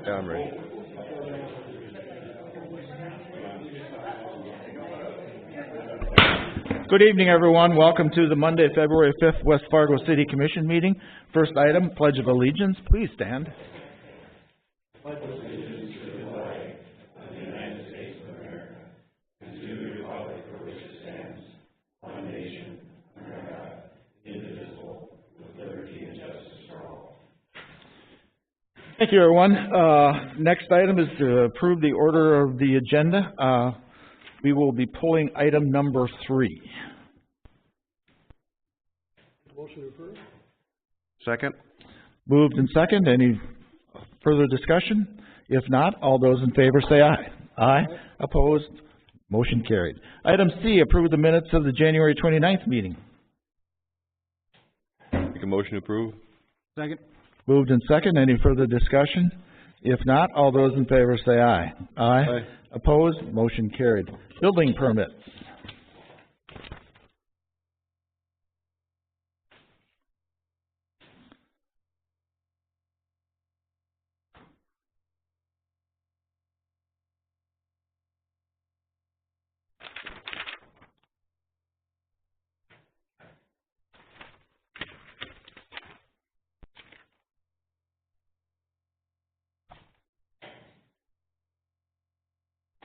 Yeah, I'm ready. Good evening, everyone. Welcome to the Monday, February 5th, West Fargo City Commission meeting. First item, Pledge of Allegiance. Please stand. Pledge of allegiance to the flag of the United States of America and to the republic for which it stands, one nation, under God, indivisible, with liberty and justice for all. Thank you, everyone. Next item is to approve the order of the agenda. We will be pulling item number 3. Motion approved. Second. Moved and second. Any further discussion? If not, all those in favor say aye. Aye. Opposed? Motion carried. Item C, approve the minutes of the January 29th meeting. Make a motion to approve. Second. Moved and second. Any further discussion? If not, all those in favor say aye. Aye. Aye. Opposed? Motion carried. Building permits.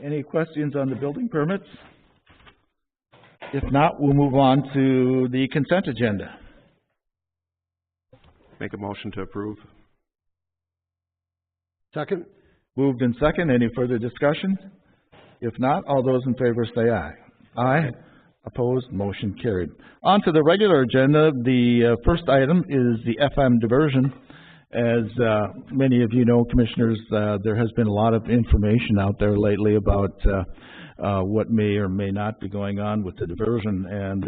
Any questions on the building permits? If not, we'll move on to the consent agenda. Make a motion to approve. Second. Moved and second. Any further discussion? If not, all those in favor say aye. Aye. Opposed? Motion carried. On to the regular agenda. The first item is the FM diversion. As many of you know, Commissioners, there has been a lot of information out there lately about what may or may not be going on with the diversion, and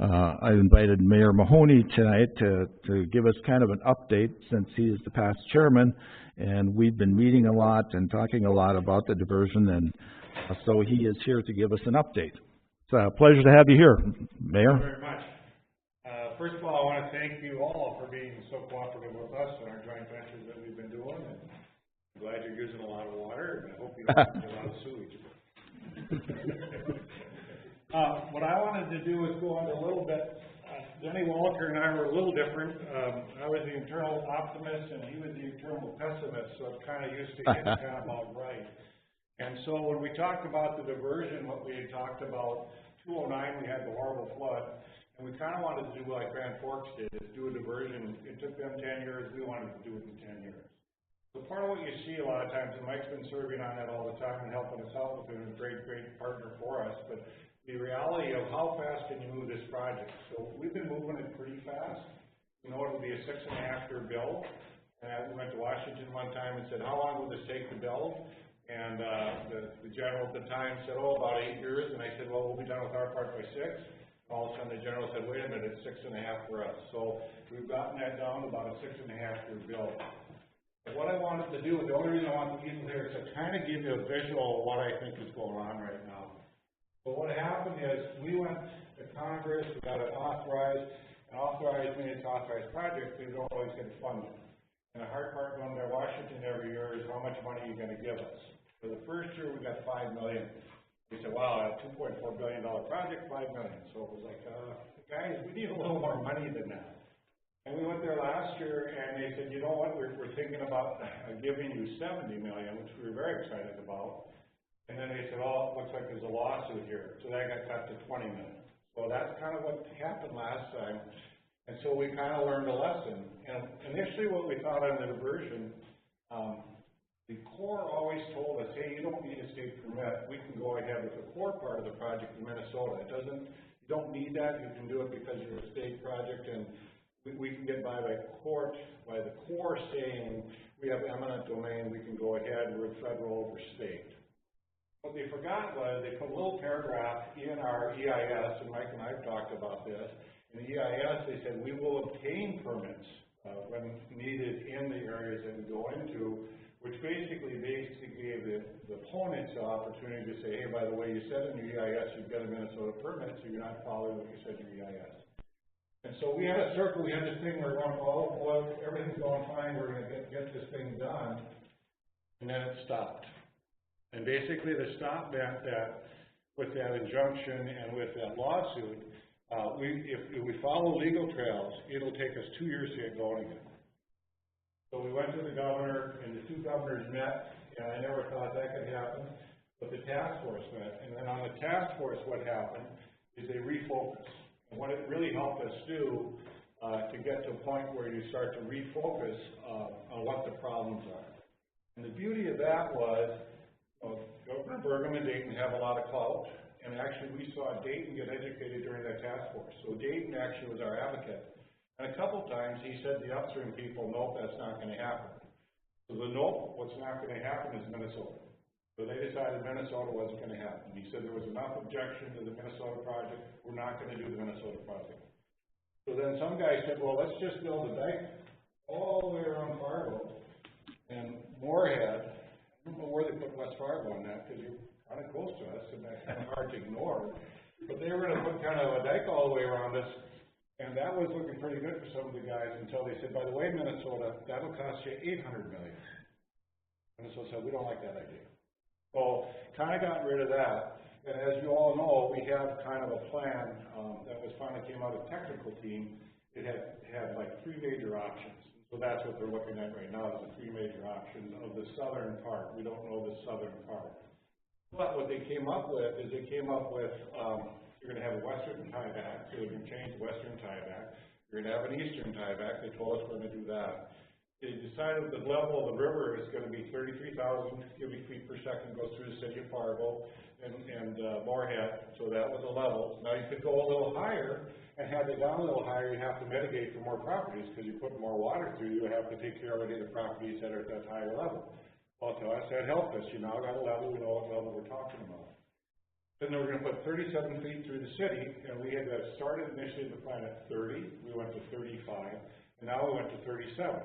I invited Mayor Mahoney tonight to give us kind of an update since he is the past chairman, and we've been meeting a lot and talking a lot about the diversion, and so he is here to give us an update. It's a pleasure to have you here, Mayor. Thank you very much. First of all, I want to thank you all for being so cooperative with us in our joint ventures that we've been doing, and I'm glad you're using a lot of water, and I hope you don't use a lot of sewage. What I wanted to do is go on a little bit. Denny Walker and I were a little different. I was the internal optimist, and he was the internal pessimist, so it's kind of used to getting kind of about right. And so when we talked about the diversion, what we had talked about, 2009 we had the horrible flood. And we kind of wanted to do like Grand Forks did, is do a diversion. It took them 10 years. We wanted to do it in 10 years. So part of what you see a lot of times, and Mike's been serving on that all the time and helping us out with it, and a great partner for us, but the reality of how fast can you move this project. So we've been moving it pretty fast. You know, it'll be a 6.5-year build. And we went to Washington one time and said, how long will this take to build? And the general at the time said, oh, about 8 years. And I said, well, we'll be done with our part by 6. All of a sudden, the general said, wait a minute, it's 6.5 for us. So we've gotten that down to about a 6.5-year build. But what I wanted to do, the only reason I want the people here is to kind of give you a visual of what I think is going on right now. So what happened is we went to Congress, we got it authorized, meaning it's authorized projects, they don't always get funded. And the hard part going to Washington every year is how much money you're going to give us. For the first year, we got $5 million. We said, wow, a $2.4 billion project, $5 million. So it was like, guys, we need a little more money than that. And we went there last year, and they said, you know what, we're thinking about giving you $70 million, which we were very excited about. And then they said, oh, it looks like there's a lawsuit here. So that got cut to $20 million. So that's kind of what happened last time. And so we kind of learned a lesson. And initially what we thought on the diversion, the Corps always told us, hey, you don't need a state permit. We can go ahead with the core part of the project in Minnesota. You don't need that. You can do it because you're a state project, and we can get by the Corps saying we have eminent domain. We can go ahead. We're federal over state. What they forgot was they put a little paragraph in our EIS, and Mike and I have talked about this. In the EIS, they said we will obtain permits when needed in the areas that we go into, which basically gave the opponents the opportunity to say, hey, by the way, you said in your EIS you've got a Minnesota permit, so you're not following what you said in your EIS. And so we had a circle, we had this thing where we're going, well, everything's going fine, we're going to get this thing done. and then it stopped. And basically the stop meant that with that injunction and with that lawsuit, if we follow legal trails, it'll take us 2 years to get going again. So we went to the governor, and the two governors met, and I never thought that could happen, but the task force met. And then on the task force, what happened is they refocused. And what it really helped us do to get to a point where you start to refocus on what the problems are. And the beauty of that was, Governor Burgum and Dayton have a lot of clout, and actually we saw Dayton get educated during that task force. So Dayton actually was our advocate. And a couple times he said the upstream people, nope, that's not going to happen. So the nope, what's not going to happen is Minnesota. So they decided Minnesota wasn't going to happen. He said there was enough objection to the Minnesota project, we're not going to do the Minnesota project. So then some guy said, well, let's just build a dike all the way around Fargo and Moorhead. I don't know where they put West Fargo on that because you're kind of close to us and that's kind of hard to ignore. But they were going to put kind of a dike all the way around us, and that was looking pretty good for some of the guys until they said, by the way, Minnesota, that'll cost you $800 million. Minnesota said, we don't like that idea. So kind of got rid of that. And as you all know, we have kind of a plan that was finally came out of the technical team. It had like 3 major options. So that's what they're looking at right now, is the 3 major options of the southern part. We don't know the southern part. But what they came up with is you're going to have a western tieback, so they're going to change the western tieback. You're going to have an eastern tieback. They told us we're going to do that. They decided the level of the river is going to be 33,000 cubic feet per second, goes through the city of Fargo and Moorhead, so that was a level. Now you could go a little higher, and have it down a little higher, you have to mitigate for more properties, because you put more water through, you have to take care of any of the properties that are at that higher level. Well, to us, that helped us. You now got a level, we know what level we're talking about. Then they were going to put 37 feet through the city, and we had started initially the plan at 30, we went to 35, and now we went to 37.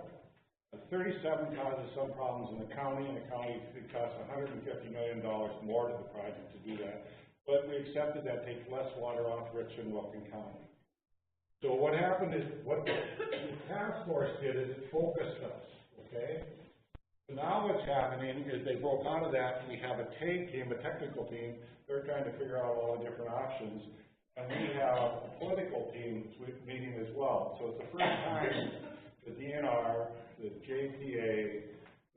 37 causes some problems in the county, and the county, it costs $150 million more to the project to do that. But we accepted that takes less water off Rich and Wilkin County. So what happened is, what the task force did is it focused us, okay? So now what's happening is they broke out of that, and we have a TAG team, a technical team. They're trying to figure out all the different options. And we have a political team meeting as well. So it's the first time the DNR, the JPA,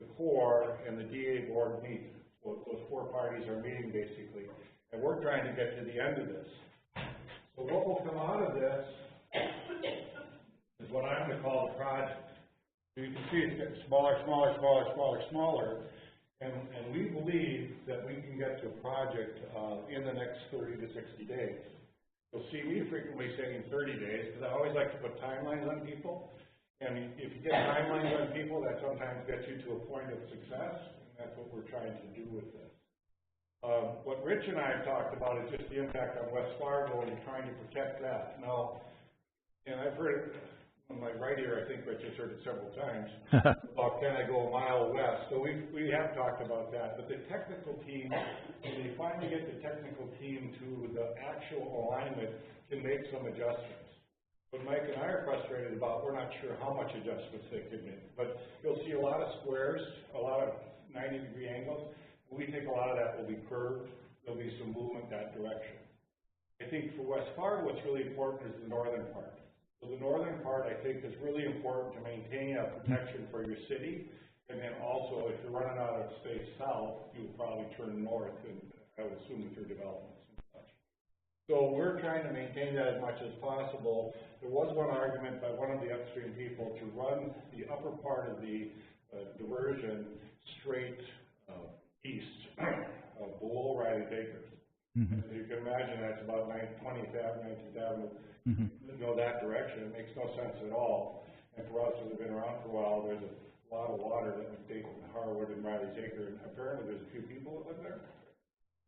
the Corps, and the DA board meet. So those 4 parties are meeting basically. And we're trying to get to the end of this. So what will come out of this is what I'm going to call the project. So you can see it's getting smaller, smaller, smaller, smaller, smaller. And we believe that we can get to a project in the next 30 to 60 days. You'll see me frequently saying 30 days, because I always like to put timelines on people. And if you get timelines on people, that sometimes gets you to a point of success, and that's what we're trying to do with this. What Rich and I have talked about is just the impact on West Fargo and trying to protect that. Now, and I've heard it on my right ear, I think Rich has heard it several times, about can I go a mile west? So we have talked about that, but the technical team, when they finally get the technical team to the actual alignment, can make some adjustments. What Mike and I are frustrated about, we're not sure how much adjustments they could make. But you'll see a lot of squares, a lot of 90-degree angles. We think a lot of that will be curved. There'll be some movement that direction. I think for West Fargo, what's really important is the northern part. So the northern part, I think, is really important to maintain a protection for your city. And then also, if you're running out of space south, you'll probably turn north, and I would assume with your developments. So we're trying to maintain that as much as possible. There was one argument by one of the upstream people to run the upper part of the diversion straight east below Riley Bakers. Mm-hmm. So you can imagine that's about 20th Avenue, 19th Avenue. Mm-hmm. Go that direction. It makes no sense at all. And for us that have been around for a while, there's a lot of water that would take Harwood and Riley's Acre, and apparently there's a few people that live there.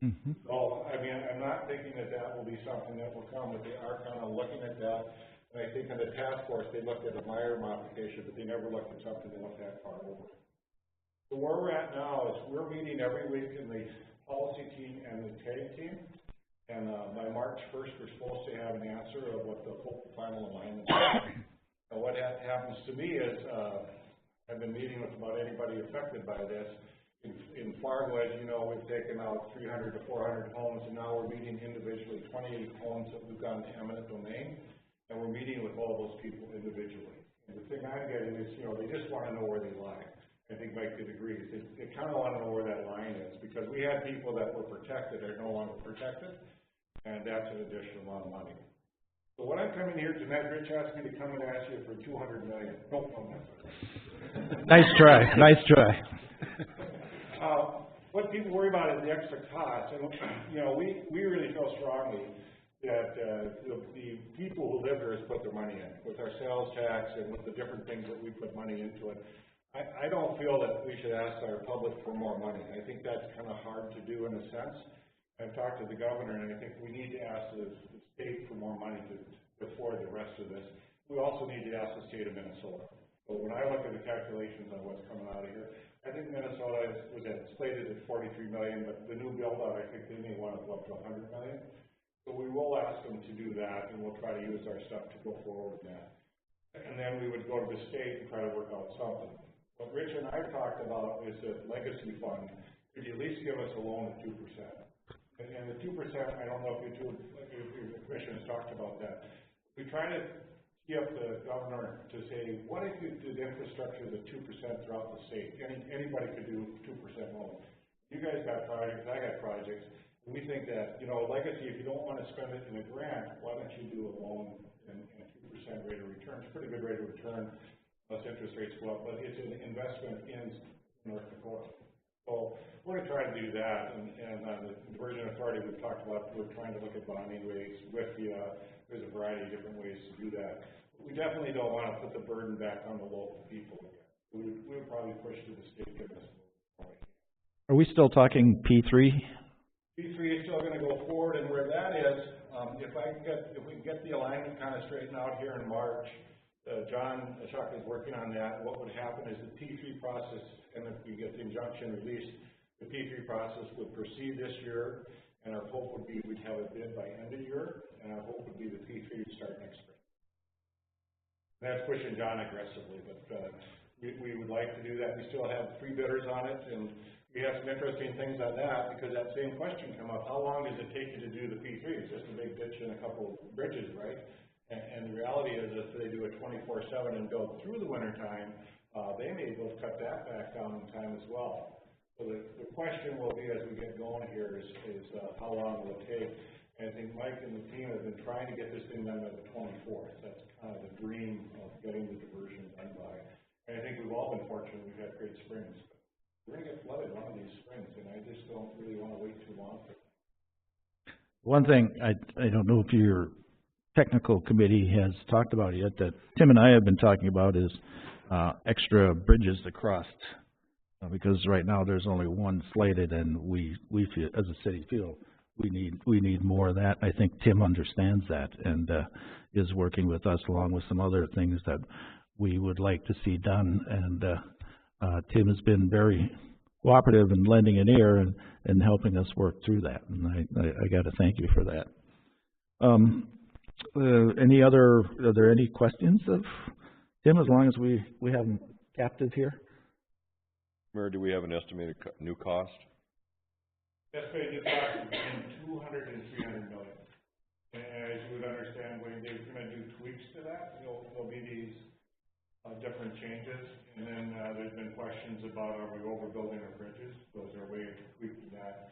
Mm-hmm. So, I mean, I'm not thinking that that will be something that will come, but they are kind of looking at that. And I think in the task force, they looked at a Meyer modification, but they never looked at something they looked at far over. So where we're at now is we're meeting every week in the policy team and the TAG team. And by March 1st, we're supposed to have an answer of what the final alignment is. And what happens to me is I've been meeting with about anybody affected by this. in Fargo, as you know, we've taken out 300 to 400 homes, and now we're meeting individually 28 homes that we've gone to eminent domain, and we're meeting with all those people individually. And the thing I'm getting is, they just want to know where they lie. I think Mike could agree. They kind of want to know where that line is, because we had people that were protected are no longer protected, and that's an additional amount of money. So what I'm coming here tonight, Rich asked me to come and ask you for $200 million. Nope, no. Nice try, nice try. What people worry about is the extra cost, and we really feel strongly that the people who live here has put their money in with our sales tax and with the different things that we put money into it. I don't feel that we should ask our public for more money. I think that's kind of hard to do in a sense. I've talked to the governor, and I think we need to ask the state for more money to afford the rest of this. We also need to ask the state of Minnesota. So when I look at the calculations on what's coming out of here, I think Minnesota was slated at $43 million, but the new build out, I think they may want to go up to $100 million. So we will ask them to do that, and we'll try to use our stuff to go forward with that. And then we would go to the state and try to work out something. What Rich and I talked about is the legacy fund. Could you at least give us a loan at 2%? And the 2%, I don't know if the commission has talked about that. We try to up the governor to say, what if you did infrastructure at 2% throughout the state? Anybody could do 2% loan. You guys got projects, I got projects. We think that, legacy, if you don't want to spend it in a grant, why don't you do a loan and a 2% rate of return? It's a pretty good rate of return, unless interest rates go up, but it's an investment in North Dakota. So we're going to try to do that, and the diversion authority we've talked about, we're trying to look at bonding rates with there's a variety of different ways to do that. We definitely don't want to put the burden back on the local people again. We would probably push to the state give us more. Are we still talking P3? P3 is still going to go forward, and where that is, if we can get the alignment kind of straightened out here in March, John Chuck is working on that. What would happen is the P3 process, and if we get the injunction released, the P3 process would proceed this year, and our hope would be we'd have a bid by end of year, and our hope would be the P3 would start next spring. That's pushing John aggressively, but we would like to do that. We still have 3 bidders on it, and we have some interesting things on that, because that same question came up. How long does it take you to do the P3? It's just a big ditch and a couple of bridges, right? And the reality is, if they do it 24/7 and build through the winter time, they may both cut that back down in time as well. So the question will be, as we get going here, is how long will it take? And I think Mike and the team have been trying to get this thing done by the 24th. That's kind of the dream of getting the diversion done by. And I think we've all been fortunate. We've had great springs. But we're going to get flooded one of these springs, and I just don't really want to wait too long for it. One thing, I don't know if your technical committee has talked about it yet, that Tim and I have been talking about is extra bridges across, because right now there's only one slated, and we feel, as a city feel, we need more of that. I think Tim understands that and is working with us along with some other things that we would like to see done. And Tim has been very cooperative in lending an ear and helping us work through that. And I got to thank you for that. Are there any questions of Tim, as long as we have him captive here? Mayor, do we have an estimated new cost? Estimated new cost between $200 and $300 million. And as you would understand, they're going to do tweaks to that. There'll be these different changes. And then there's been questions about, are we overbuilding our bridges? So is there a way of tweaking that?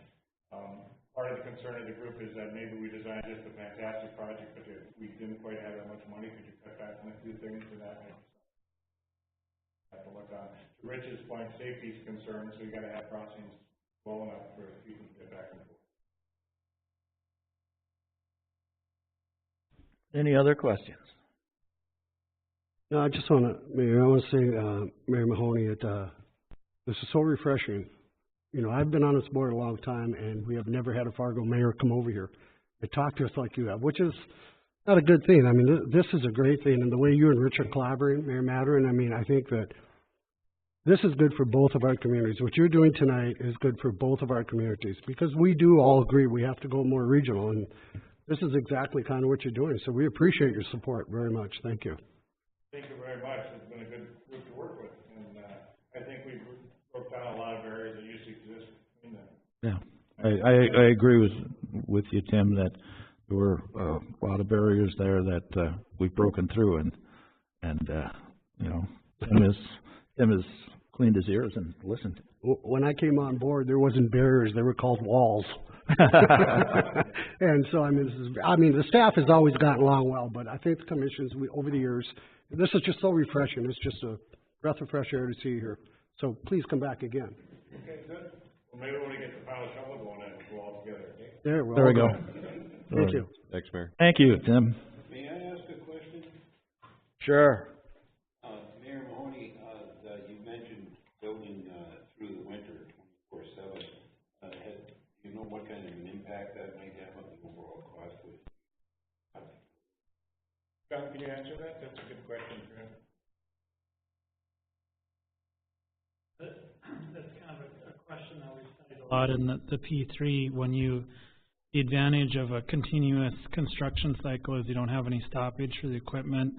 Part of the concern of the group is that maybe we designed just a fantastic project, but we didn't quite have that much money. Could you cut back on a few things? And that might have to look on. To Rich's point, safety is concerned, so you got to have crossings low enough for people to get back and forth. Any other questions? No, I just want to, Mayor, I want to say, Mayor Mahoney, this is so refreshing. You know, I've been on this board a long time, and we have never had a Fargo mayor come over here and talk to us like you have, which is not a good thing. I mean, this is a great thing, and the way you and Rich are collaborating, Mayor Maturin, I mean, I think that this is good for both of our communities. What you're doing tonight is good for both of our communities, because we do all agree we have to go more regional, and this is exactly kind of what you're doing. So we appreciate your support very much. Thank you. Thank you very much. It's been a good group to work with, and I think we've broke down a lot of areas that used to I agree with you, Tim, that there were a lot of barriers there that we've broken through, and you know, Tim has cleaned his ears and listened. When I came on board, there wasn't barriers; they were called walls. And so, I mean, the staff has always gotten along well, but I think the commissions, over the years, this is just so refreshing. It's just a breath of fresh air to see you here. So please come back again. Okay, good. Well, maybe when we get the pile of shovel going in, we'll all together, okay? There we go. Thank you. Thanks, Mayor. Thank you, Tim. May I ask a question? Sure. Mayor Mahoney, you mentioned building through the winter, 24/7. Do you know what kind of an impact that might have on the overall cost of it? John, can you answer that? That's a good question, Fran. That's kind of a question that we studied a lot in the P3. The advantage of a continuous construction cycle is you don't have any stoppage for the equipment.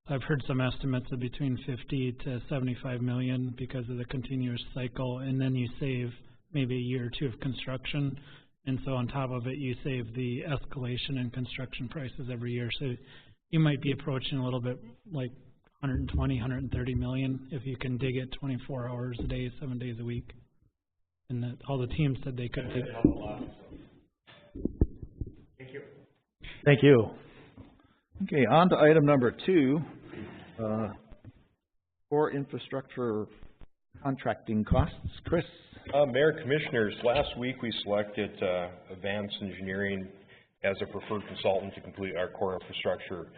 I've heard some estimates of between 50 to 75 million because of the continuous cycle, and then you save maybe a year or two of construction, and so on top of it you save the escalation in construction prices every year. So you might be approaching a little bit like 120, 130 million if you can dig it 24 hours a day, 7 days a week. And all the teams said they could dig it. Thank you. Thank you. Okay, on to item number 2, core infrastructure contracting costs. Chris? Mayor, Commissioners, last week we selected Advanced Engineering as a preferred consultant to complete our core infrastructure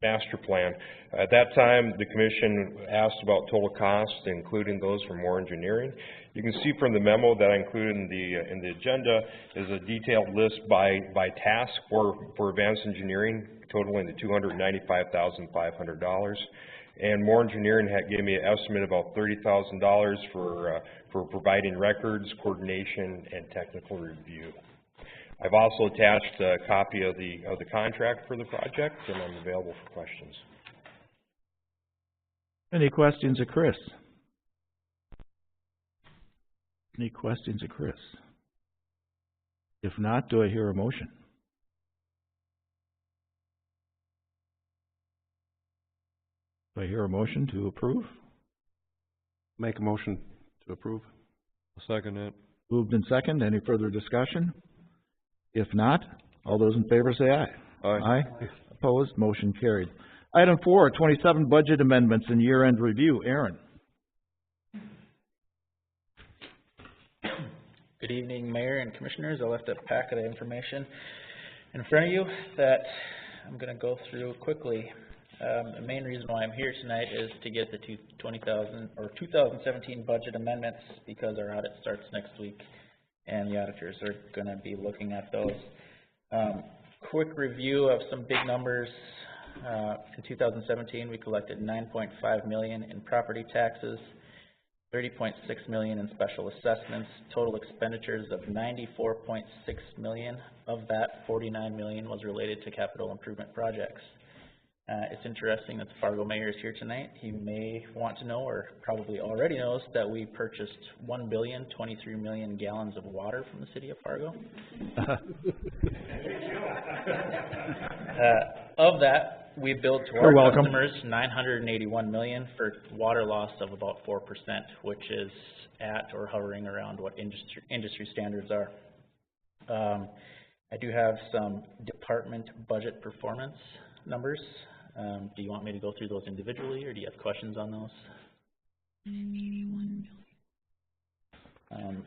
master plan. At that time, the Commission asked about total costs, including those for more engineering. You can see from the memo that I included in the agenda is a detailed list by task for Advanced Engineering, totaling to $295,500. And more engineering gave me an estimate of about $30,000 for providing records, coordination, and technical review. I've also attached a copy of the contract for the project, and I'm available for questions. Any questions of Chris? Any questions of Chris? If not, do I hear a motion? Do I hear a motion to approve? Make a motion to approve. I'll second it. Moved in second. Any further discussion? If not, all those in favor say aye. Aye. Opposed? Motion carried. Item 4, 27 budget amendments and year-end review. Aaron. Good evening, Mayor and Commissioners. I left a packet of information in front of you that I'm going to go through quickly. The main reason why I'm here tonight is to get the 2017 budget amendments because our audit starts next week and the auditors are going to be looking at those. Quick review of some big numbers. In 2017, we collected $9.5 million in property taxes, $30.6 million in special assessments, total expenditures of $94.6 million. Of that, $49 million was related to capital improvement projects. It's interesting that the Fargo mayor is here tonight. He may want to know, or probably already knows, that we purchased 1,023,000,000 gallons of water from the city of Fargo. Of that, we billed to our customers $981 million for water loss of about 4%, which is at or hovering around what industry standards are. I do have some department budget performance numbers. Do you want me to go through those individually, or do you have questions on those?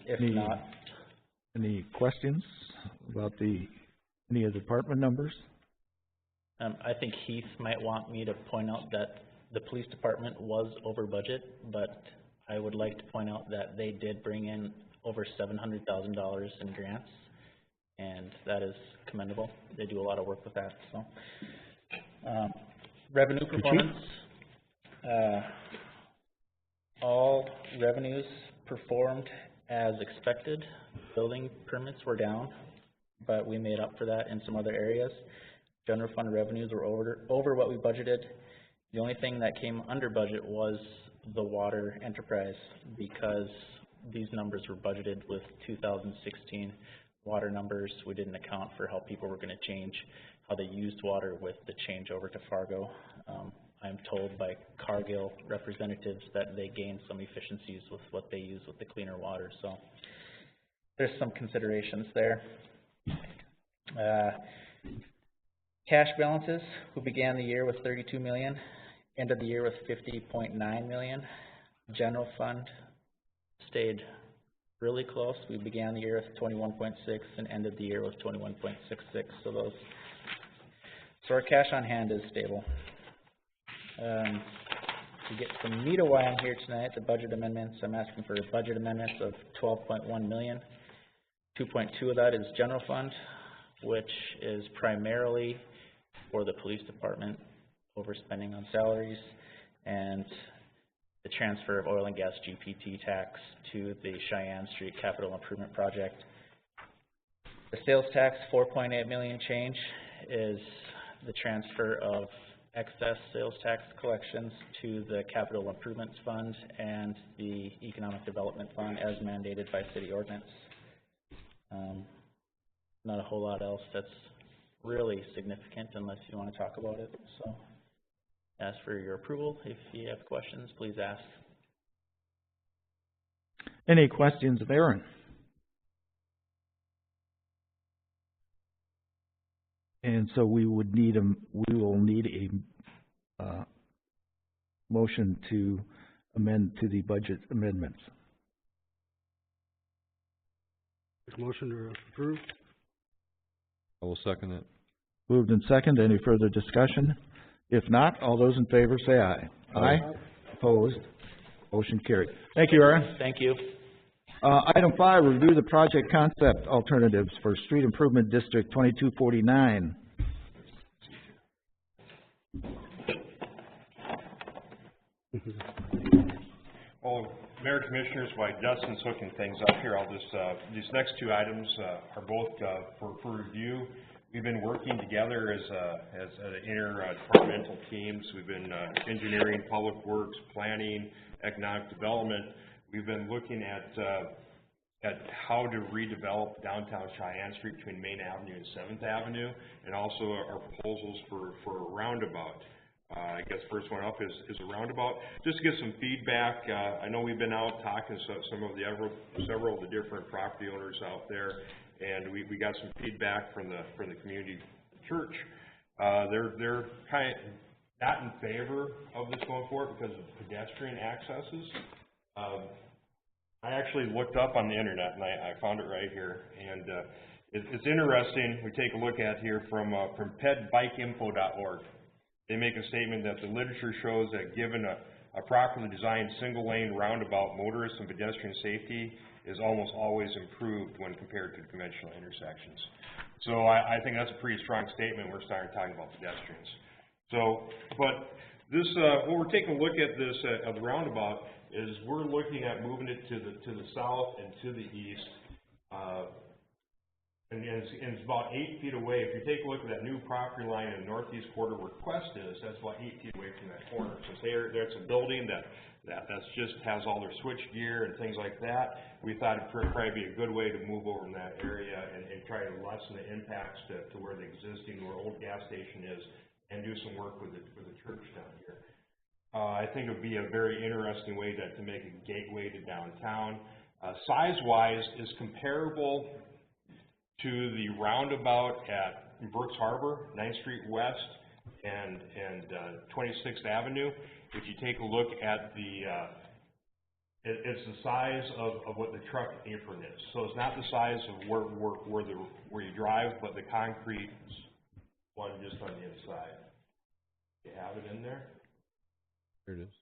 If not, any questions about any of the department numbers? I think Heath might want me to point out that the police department was over budget, but I would like to point out that they did bring in over $700,000 in grants, and that is commendable. They do a lot of work with that. So, revenue performance. All revenues performed as expected. Building permits were down, but we made up for that in some other areas. General fund revenues were over what we budgeted. The only thing that came under budget was the water enterprise, because these numbers were budgeted with 2016 water numbers. We didn't account for how people were gonna change how they used water with the change over to Fargo. I'm told by Cargill representatives that they gained some efficiencies with what they use with the cleaner water, so there's some considerations there. Cash balances, we began the year with 32 million, ended the year with 50.9 million. General fund stayed really close. We began the year with 21.6 and ended the year with 21.66. So our cash on hand is stable. To get some meat of why I'm here tonight, the budget amendments, I'm asking for budget amendments of 12.1 million. 2.2 of that is general fund, which is primarily for the police department, overspending on salaries, and the transfer of oil and gas GPT tax to the Cheyenne Street Capital Improvement Project. The sales tax, 4.8 million change, is the transfer of excess sales tax collections to the Capital Improvements Fund and the Economic Development Fund as mandated by city ordinance. Not a whole lot else that's really significant unless you want to talk about it. So ask for your approval. If you have questions, please ask. Any questions of Aaron? And so we will need a motion to amend to the budget amendments. Motion to approve. I will second it. Moved and second. Any further discussion? If not, all those in favor say aye. Aye. Opposed? Motion carried. Thank you, Aaron. Thank you. Item 5, review the project concept alternatives for Street Improvement District 2249. Well, Mayor, Commissioners, while Dustin's hooking things up here, I'll just, these next two items are both for review. We've been working together as interdepartmental teams. We've been engineering, public works, planning, economic development. We've been looking at how to redevelop downtown Cheyenne Street between Main Avenue and 7th Avenue, and also our proposals for a roundabout. I guess first one up is a roundabout. Just to get some feedback, I know we've been out talking to several of the different property owners out there, and we got some feedback from the community church. They're kind of not in favor of this going forward because of pedestrian accesses. I actually looked up on the internet and I found it right here, and it's interesting. We take a look at here from pedbikeinfo.org. They make a statement that the literature shows that given a properly designed single-lane roundabout, motorist and pedestrian safety is almost always improved when compared to conventional intersections. So I think that's a pretty strong statement. We're starting talking about pedestrians. So, but this, when we're taking a look at this of the roundabout, is we're looking at moving it to the south and to the east. And it's about 8 feet away. If you take a look at that new property line in the northeast quarter where Quest is, that's about 8 feet away from that corner. Since there's a building that's just has all their switch gear and things like that, we thought it'd probably be a good way to move over in that area and try to lessen the impacts to where the existing or old gas station is, and do some work with the church down here. I think it would be a very interesting way to make a gateway to downtown. Size-wise is comparable to the roundabout at Brooks Harbor, 9th Street West, and 26th Avenue. If you take a look at it's the size of what the truck apron is. So it's not the size of where you drive, but the concrete one just on the inside. You have it in there? Here it is.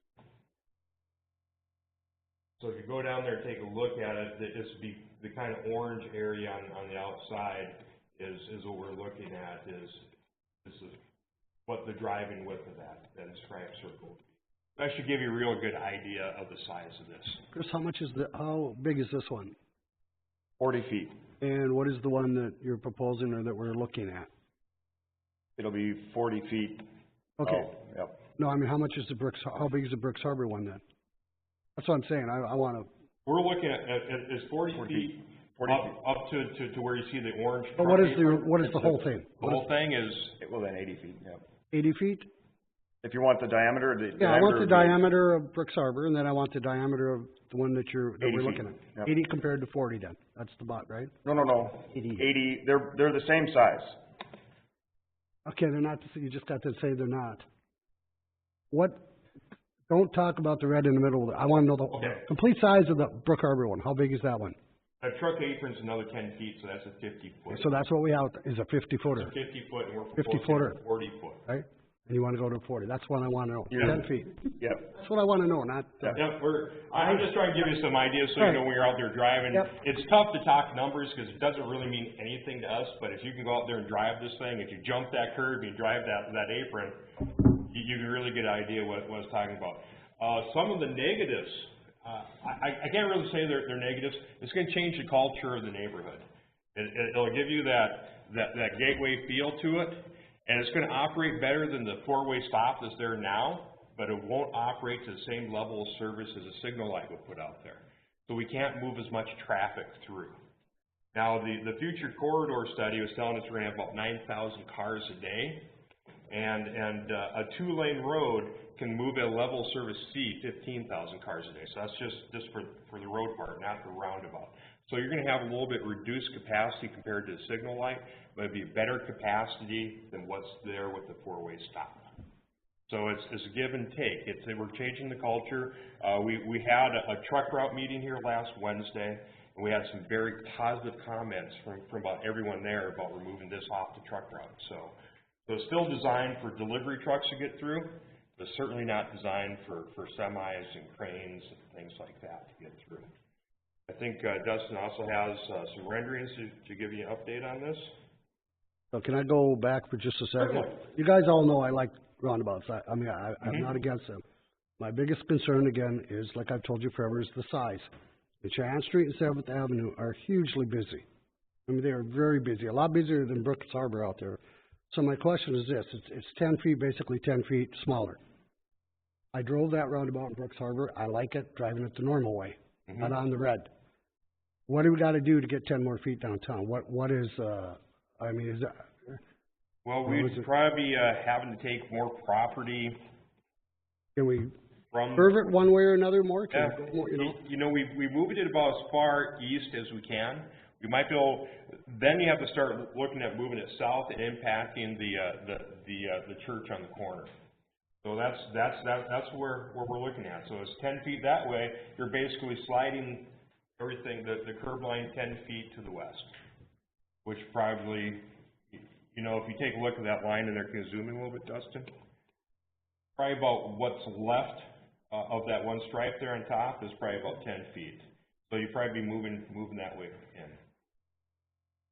So if you go down there and take a look at it, the kind of orange area on the outside is what we're looking at, is what the driving width of that striped circle. That should give you a real good idea of the size of this. Chris, how big is this one? 40 feet. And what is the one that you're proposing or that we're looking at? It'll be 40 feet. Okay. Oh, yep. No, I mean, how big is the Brooks Harbor one then? That's what I'm saying. I want to We're looking at, is 40 feet up to where you see the orange. But what is the whole thing? The whole thing is, Well, then 80 feet, yeah. 80 feet? If you want the diameter, Yeah, I want the diameter of Brooks Harbor, and then I want the diameter of the one that we're 80 looking feet. at. Yep. 80 compared to 40 then, that's the bot, right? No. 80, they're the same size. Okay, they're not, you just got to say they're not. Don't talk about the red in the middle, I wanna know the complete size of the Brook Harbor one, how big is that one? that truck apron's another 10 feet, so that's a 50 foot. So that's what we have, is a 50 footer, It's a 50 foot, and we're 50 proposing footer. a 40 foot. right? And you wanna go to 40, that's what I wanna know, Yeah. 10 feet, Yep. that's what I wanna know, not, Yeah, I'm just trying to give you some ideas so you know when you're out there driving. Yep. It's tough to talk numbers because it doesn't really mean anything to us, but if you can go out there and drive this thing, if you jump that curb and you drive that apron, you can really get an idea what I was talking about. Some of the negatives, I can't really say they're negatives. It's gonna change the culture of the neighborhood. It'll give you that gateway feel to it, and it's gonna operate better than the four-way stop that's there now, but it won't operate to the same level of service as a signal light would put out there. So we can't move as much traffic through. Now, the future corridor study was telling us we're gonna have about 9,000 cars a day, and a two-lane road can move at a level service C 15,000 cars a day. So that's just for the road part, not the roundabout. So you're gonna have a little bit reduced capacity compared to the signal light, but it'd be better capacity than what's there with the four-way stop. So it's a give and take. We're changing the culture. We had a truck route meeting here last Wednesday, and we had some very positive comments from about everyone there about removing this off the truck route. So it's still designed for delivery trucks to get through, but certainly not designed for semis and cranes and things like that to get through. I think Dustin also has some renderings to give you an update on this. so can I go back for just a second? Certainly. You guys all know I like roundabouts, I'm Mm-hmm. not against them. My biggest concern again is, like I've told you forever, is the size. The Cheyenne Street and Seventh Avenue are hugely busy. I mean, they are very busy, a lot busier than Brooks Harbor out there. So my question is this, it's 10 feet, basically 10 feet smaller. I drove that roundabout in Brooks Harbor, I like it, driving it the normal way, not on the red. What do we gotta do to get 10 more feet downtown? What is, I mean, is that, Well, we'd probably be having to take more property can we from. curve it one way or another more? Can Yeah, we go more, you know? you know, we moved it about as far east as we can. We might be able, then you have to start looking at moving it south and impacting the church on the corner. So that's where we're looking at. So it's 10 feet that way, you're basically sliding everything, the curb line 10 feet to the west, which probably, you know, if you take a look at that line in there, can you zoom in a little bit, Dustin? Probably about what's left of that one stripe there on top is probably about 10 feet. So you'd probably be moving that way in.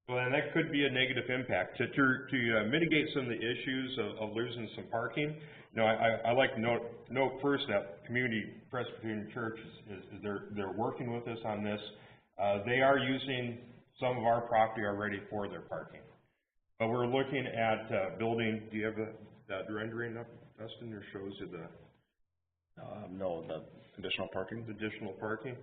So then that could be a negative impact. To mitigate some of the issues of losing some parking, you know, I like to note first that Community Presbyterian Church is they're working with us on this. They are using some of our property already for their parking. But we're looking at building, do you have that rendering up, Dustin, or shows you the? No, the additional parking? Additional parking?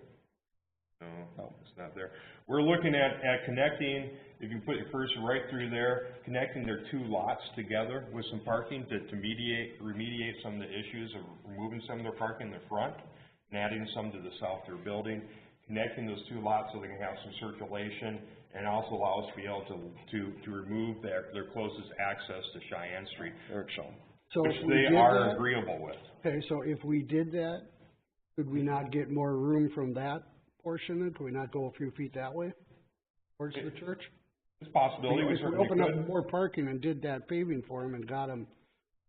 No, it's not there. We're looking at connecting, if you put your cursor right through there, connecting their two lots together with some parking to remediate some of the issues of removing some of their parking in the front and adding some to the south of their building, connecting those two lots so they can have some circulation, and also allow us to be able to remove their closest access to Cheyenne Street, So which if we they did are that- agreeable with. Okay, so if we did that, could we not get more room from that portion then? Could we not go a few feet that way towards the church? It's a possibility, we If we certainly opened up could more parking and did that paving for them and got them,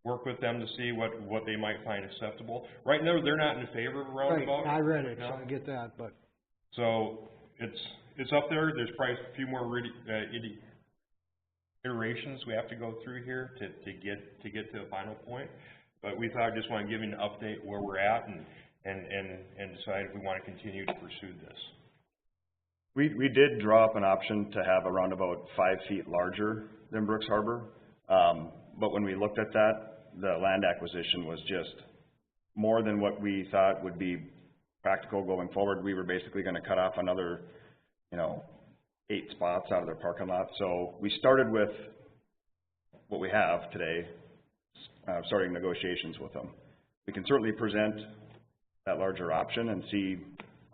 work with them to see what they might find acceptable. Right now, they're not in favor of a right, roundabout. I read it, so No. I get that, but, So it's up there. There's probably a few more iterations we have to go through here to get to a final point. But we thought I just want to give you an update where we're at and decide if we want to continue to pursue this. We did draw up an option to have a roundabout 5 feet larger than Brooks Harbor. But when we looked at that, the land acquisition was just more than what we thought would be practical going forward, we were basically gonna cut off another, 8 spots out of their parking lot. So we started with what we have today, starting negotiations with them. We can certainly present that larger option and see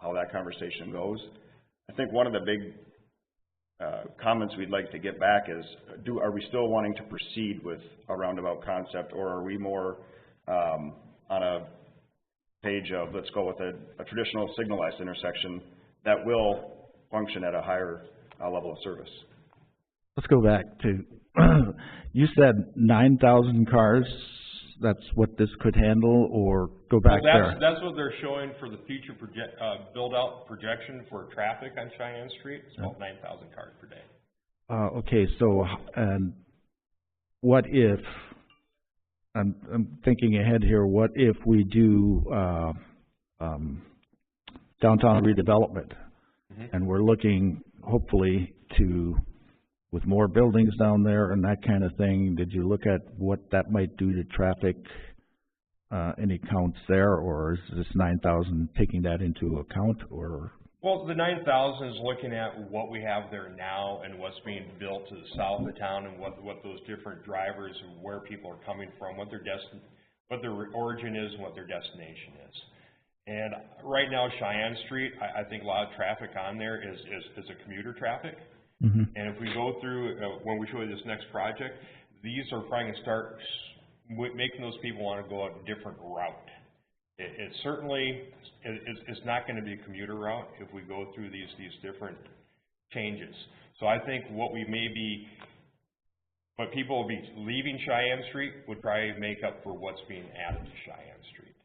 how that conversation goes. I think one of the big comments we'd like to get back is, are we still wanting to proceed with a roundabout concept, or are we more on a page of, let's go with a traditional signalized intersection that will function at a higher level of service? Let's go back to, you said 9,000 cars, that's what this could handle, or go back there? That's what they're showing for the future build-out projection for traffic on Cheyenne Street. It's about 9,000 cars per day. Okay, so, and what if, I'm thinking ahead here, what if we do downtown redevelopment? And we're looking, hopefully, to, with more buildings down there and that kind of thing, did you look at what that might do to traffic, any counts there, or is this 9,000 taking that into account, or? Well, the 9,000 is looking at what we have there now and what's being built to the south of town, and what those different drivers, where people are coming from, what their origin is and what their destination is. And right now, Cheyenne Street, I think a lot of traffic on there is a commuter traffic. And if we go through, when we show you this next project, these are probably going to start making those people want to go a different route. It certainly is not going to be a commuter route if we go through these different changes. So I think what people will be leaving Cheyenne Street would probably make up for what's being added to Cheyenne Street.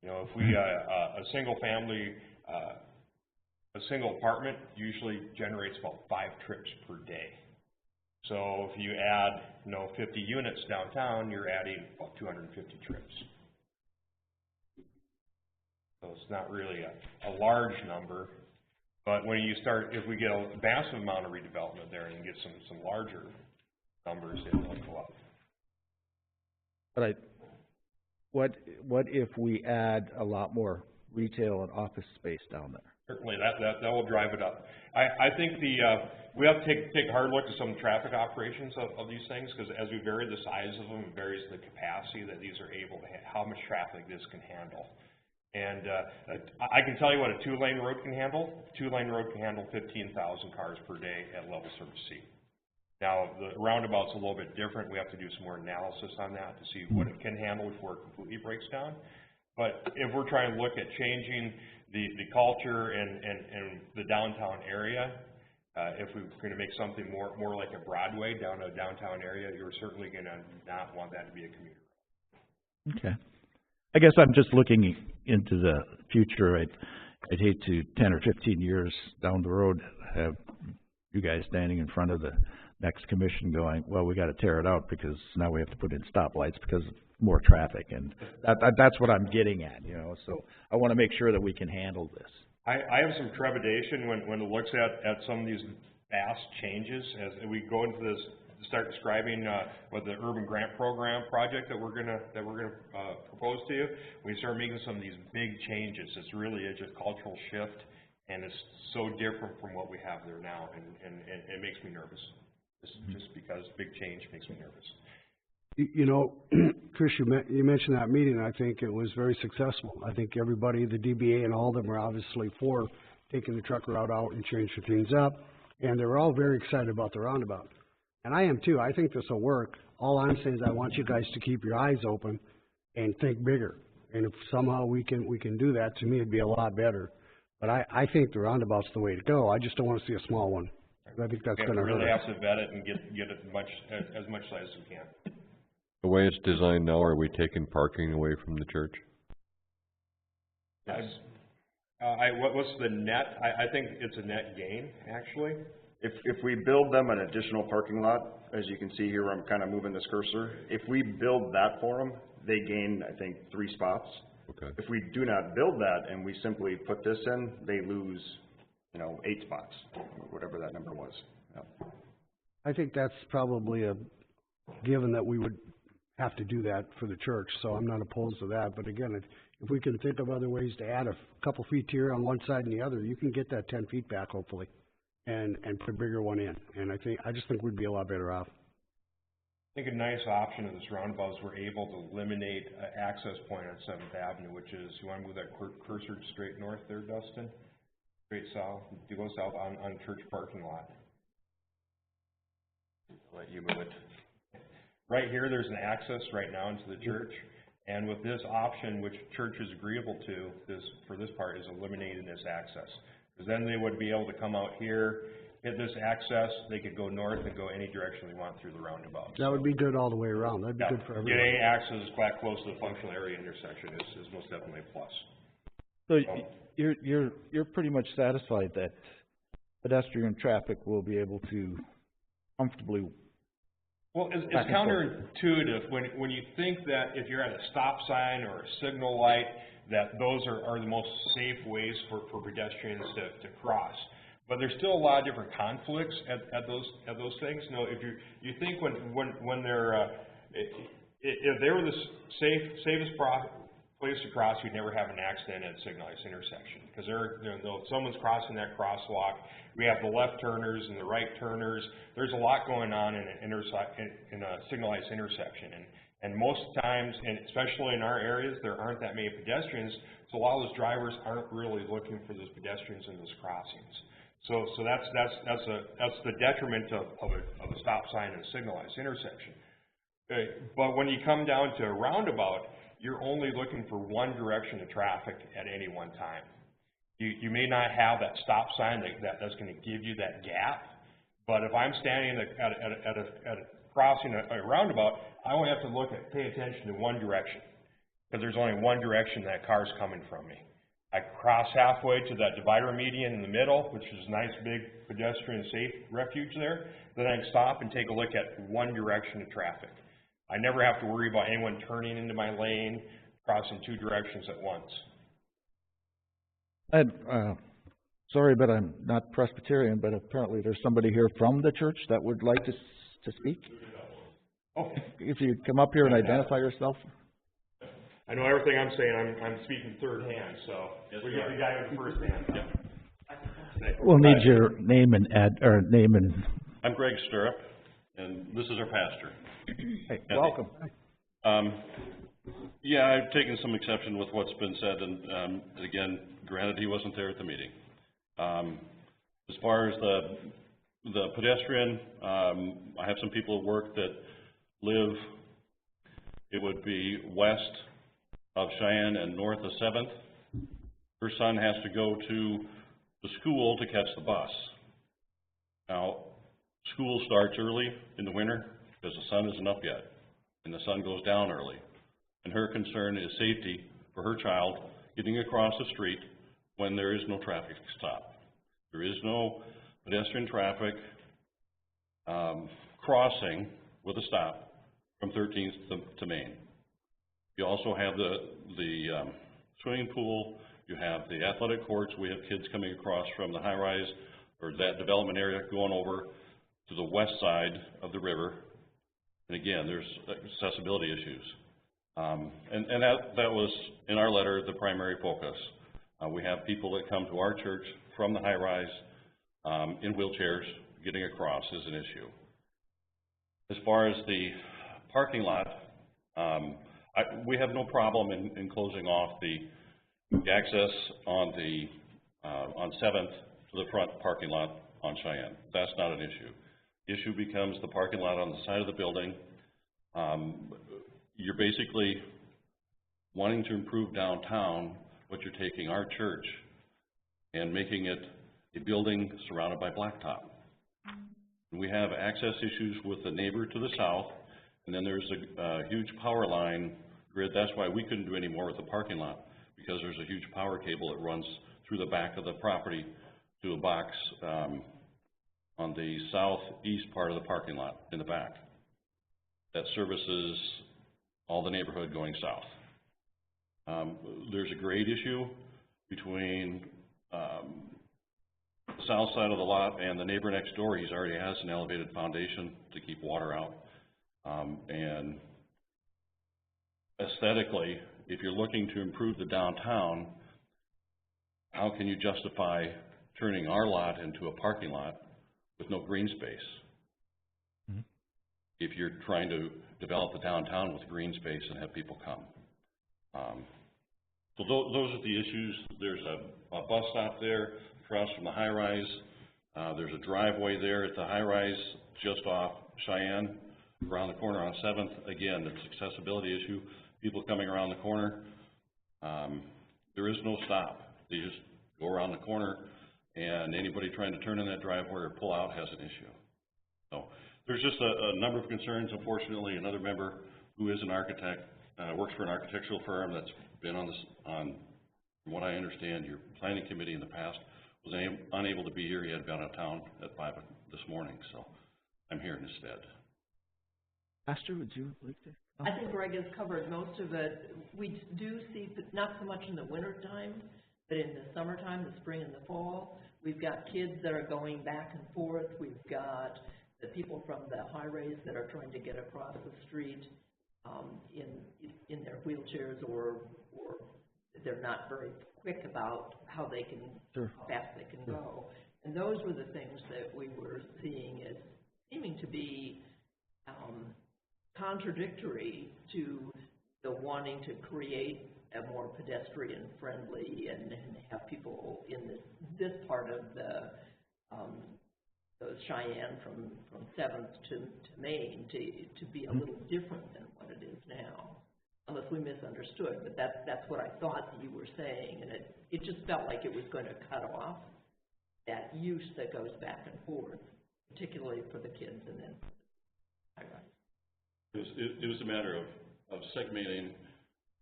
If we, a single family, a single apartment usually generates about 5 trips per day. So if you add, 50 units downtown, you're adding about 250 trips. So it's not really a large number, but when you start, if we get a massive amount of redevelopment there and get some larger numbers, it will go up. But what if we add a lot more retail and office space down there? Certainly, that will drive it up. I think we have to take a hard look at some traffic operations of these things, because as we vary the size of them, it varies the capacity that these are able to how much traffic this can handle. And I can tell you what a 2-lane road can handle. 2-lane road can handle 15,000 cars per day at level service C. Now, the roundabout's a little bit different. We have to do some more analysis on that to see what it can handle before it completely breaks down. But if we're trying to look at changing the culture and the downtown area, if we're going to make something more like a Broadway down a downtown area, you're certainly going to not want that to be a commuter. Okay. I guess I'm just looking into the future. I'd hate to 10 or 15 years down the road have you guys standing in front of the next commission going, well, we got to tear it out because now we have to put in stoplights because of more traffic, and that's what I'm getting at, so I want to make sure that we can handle this. I have some trepidation when it looks at some of these vast changes as we go into this, start describing what the urban grant program project that we're gonna propose to you. We start making some of these big changes. It's really a cultural shift, and it's so different from what we have there now, and it makes me nervous. Just because big change makes me nervous. Chris, you mentioned that meeting. I think it was very successful. I think everybody, the DBA and all of them, were obviously for taking the truck route out and changing things up, and they were all very excited about the roundabout. And I am too. I think this will work. All I'm saying is I want you guys to keep your eyes open and think bigger. And if somehow we can do that, to me it'd be a lot better. But I think the roundabout's the way to go. I just don't want to see a small one. I think that's going to hurt us. We really have to vet it and get it as much size as we can. The way it's designed now, are we taking parking away from the church? Yes. What's the net? I think it's a net gain, actually. If we build them an additional parking lot, as you can see here where I'm kind of moving this cursor, if we build that for them, they gain, I think, 3 spots. Okay. If we do not build that and we simply put this in, they lose, 8 spots, whatever that number was. Yeah. I think that's probably a given that we would have to do that for the church, so I'm not opposed to that. But again, if we can think of other ways to add a couple feet here on one side and the other, you can get that 10 feet back hopefully, and put a bigger one in. And I just think we'd be a lot better off. I think a nice option of this roundabout is we're able to eliminate an access point on 7th Avenue, which is, you want to move that cursor straight north there, Dustin? Straight south, you go south on church parking lot. I'll let you move it. Right here, there's an access right now into the church, and with this option, which church is agreeable to, for this part, is eliminating this access. Because then they would be able to come out here, hit this access, they could go north and go any direction they want through the roundabout. That would be good all the way around. That'd be good for everyone. Getting access back close to the functional area intersection is most definitely a plus. So you're pretty much satisfied that pedestrian traffic will be able to comfortably. Well, it's counterintuitive when you think that if you're at a stop sign or a signal light, that those are the most safe ways for pedestrians to cross. But there's still a lot of different conflicts at those things. You know, if you think when they're if they were the safest place to cross, you'd never have an accident at a signalized intersection, because someone's crossing that crosswalk. We have the left turners and the right turners. There's a lot going on in a signalized intersection, and most times, and especially in our areas, there aren't that many pedestrians, so a lot of those drivers aren't really looking for those pedestrians in those crossings. So that's the detriment of a stop sign and a signalized intersection. But when you come down to a roundabout, you're only looking for one direction of traffic at any one time. You may not have that stop sign that's going to give you that gap, but if I'm standing at a crossing a roundabout, I only have to pay attention to one direction, because there's only one direction that car's coming from me. I cross halfway to that divider median in the middle, which is a nice big pedestrian safe refuge there. Then I can stop and take a look at one direction of traffic. I never have to worry about anyone turning into my lane, crossing two directions at once. Sorry, but I'm not Presbyterian, but apparently there's somebody here from the church that would like to speak. Oh. If you come up here and identify yourself. I know everything I'm saying, I'm speaking third hand, so we got the guy with the first hand. Yep. We'll need your name and name and. I'm Greg Stirrup, and this is our pastor. Hey, welcome. Yeah, I've taken some exception with what's been said, and again, granted, he wasn't there at the meeting. As far as the pedestrian, I have some people at work that live, it would be west of Cheyenne and north of 7th. Her son has to go to the school to catch the bus. Now, school starts early in the winter because the sun isn't up yet, and the sun goes down early. And her concern is safety for her child getting across the street when there is no traffic stop. There is no pedestrian traffic crossing with a stop from 13th to Main. You also have the swimming pool, you have the athletic courts. We have kids coming across from the high-rise or that development area going over to the west side of the river. And again, there's accessibility issues. And that was, in our letter, the primary focus. We have people that come to our church from the high-rise in wheelchairs. Getting across is an issue. As far as the parking lot, we have no problem in closing off the access on 7th to the front parking lot on Cheyenne. That's not an issue. The issue becomes the parking lot on the side of the building. You're basically wanting to improve downtown, but you're taking our church and making it a building surrounded by blacktop. We have access issues with the neighbor to the south, and then there's a huge power line grid. That's why we couldn't do any more with the parking lot, because there's a huge power cable that runs through the back of the property to a box on the southeast part of the parking lot in the back that services all the neighborhood going south. There's a grade issue between the south side of the lot and the neighbor next door. He already has an elevated foundation to keep water out. And aesthetically, if you're looking to improve the downtown, how can you justify turning our lot into a parking lot with no green space? Mm-hmm. If you're trying to develop the downtown with green space and have people come. So those are the issues. There's a bus stop there across from the high-rise. There's a driveway there at the high-rise just off Cheyenne, around the corner on 7th. Again, it's an accessibility issue. People coming around the corner. There is no stop. They just go around the corner, and anybody trying to turn in that driveway or pull out has an issue. So there's just a number of concerns. Unfortunately, another member who is an architect, works for an architectural firm that's been on this, from what I understand, your planning committee in the past, was unable to be here. He had gone out of town at 5 this morning, so I'm here instead. Pastor, would you like to? I think Greg has covered most of it. We do see, not so much in the winter time, but in the summertime, the spring and the fall, we've got kids that are going back and forth. We've got the people from the high-rise that are trying to get across the street in their wheelchairs, or they're not very quick about how they can, sure, how fast they can go. And those were the things that we were seeing as seeming to be contradictory to the wanting to create a more pedestrian-friendly and have people in this part of the Cheyenne from 7th to Maine to be a little different than what it is now, unless we misunderstood. But that's what I thought you were saying, and it just felt like it was going to cut off that use that goes back and forth, particularly for the kids and then high-rise. It was a matter of segmenting.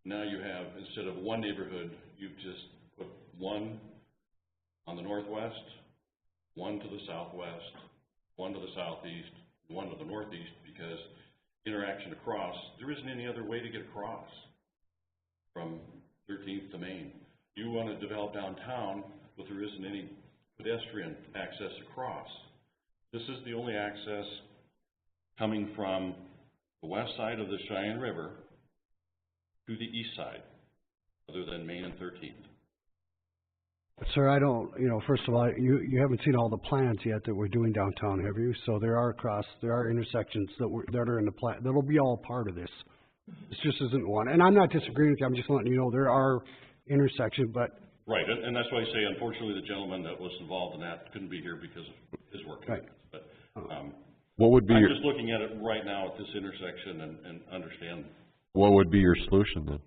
Now you have, instead of one neighborhood, you've just put one on the northwest, one to the southwest, one to the southeast, one to the northeast, because interaction across, there isn't any other way to get across from 13th to Maine. You want to develop downtown, but there isn't any pedestrian access across. This is the only access coming from the west side of the Cheyenne River to the east side, other than Maine and 13th. Sir, I don't, first of all, you haven't seen all the plans yet that we're doing downtown, have you? So there are intersections that are in the plan, that'll be all part of this. This just isn't one. And I'm not disagreeing with you, I'm just letting you know there are intersections, but... Right, and that's why I say, unfortunately, the gentleman that was involved in that couldn't be here because of his work. Right. But what would be I'm just looking at it right now at this intersection and understand. What would be your solution then?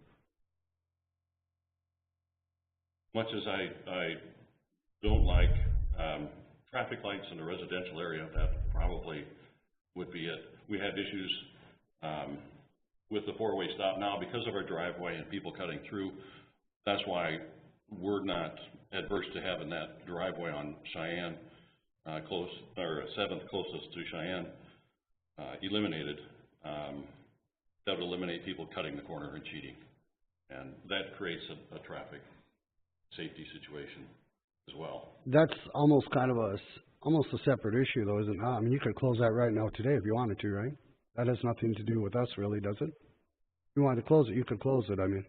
Much as I don't like traffic lights in a residential area, that probably would be it. We had issues with the four-way stop now because of our driveway and people cutting through. That's why we're not adverse to having that driveway on Cheyenne, 7th closest to Cheyenne, eliminated. That would eliminate people cutting the corner and cheating, and that creates a traffic safety situation as well. That's almost kind of almost a separate issue, though, isn't it? I mean, you could close that right now today if you wanted to, right? That has nothing to do with us, really, does it? If you wanted to close it, you could close it, I mean.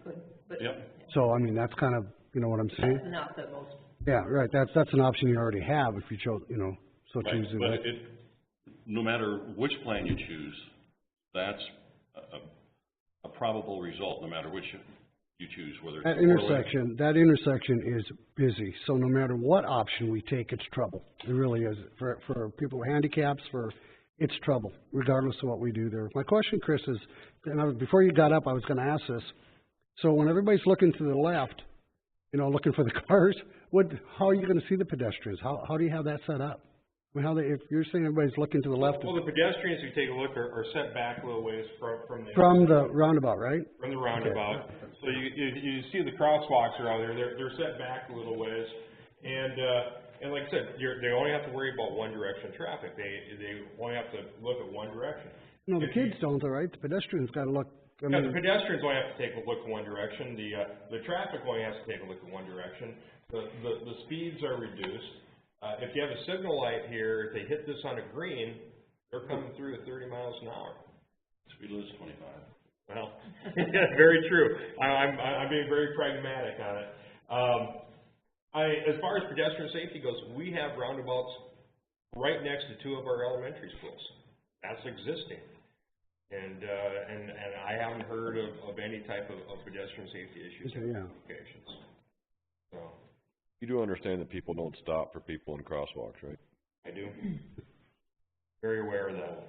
But yep. So, I mean, that's kind of, what I'm saying? that's not the most... Yeah, right, that's an option you already have if you chose, so Right. choosing But that. no matter which plan you choose, that's a probable result, no matter which you choose, whether it's That intersection is busy, so no matter what option we take, it's trouble. It really is. For people with handicaps, it's trouble, regardless of what we do there. My question, Chris, is, before you got up, I was gonna ask this. So when everybody's looking to the left, looking for the cars, how are you gonna see the pedestrians? How do you have that set up? I mean, if you're saying everybody's looking to the left. Well, the pedestrians, if you take a look, are set back a little ways from the roundabout, right? From the roundabout. Okay. So you see the crosswalks are out there. They're set back a little ways, and like I said, they only have to worry about one direction traffic. They only have to look at one direction. No, the kids don't, though, right? The pedestrians got to look. The pedestrians only have to take a look in one direction. The traffic only has to take a look in one direction. The speeds are reduced. If you have a signal light here, if they hit this on a green, they're coming through at 30 miles an hour. Speed limit is 25. Well, very true. I'm being very pragmatic on it. As far as pedestrian safety goes, we have roundabouts right next to two of our elementary schools. That's existing. And I haven't heard of any type of pedestrian safety issues in locations. So. You do understand that people don't stop for people in crosswalks, right? I do. Very aware of that.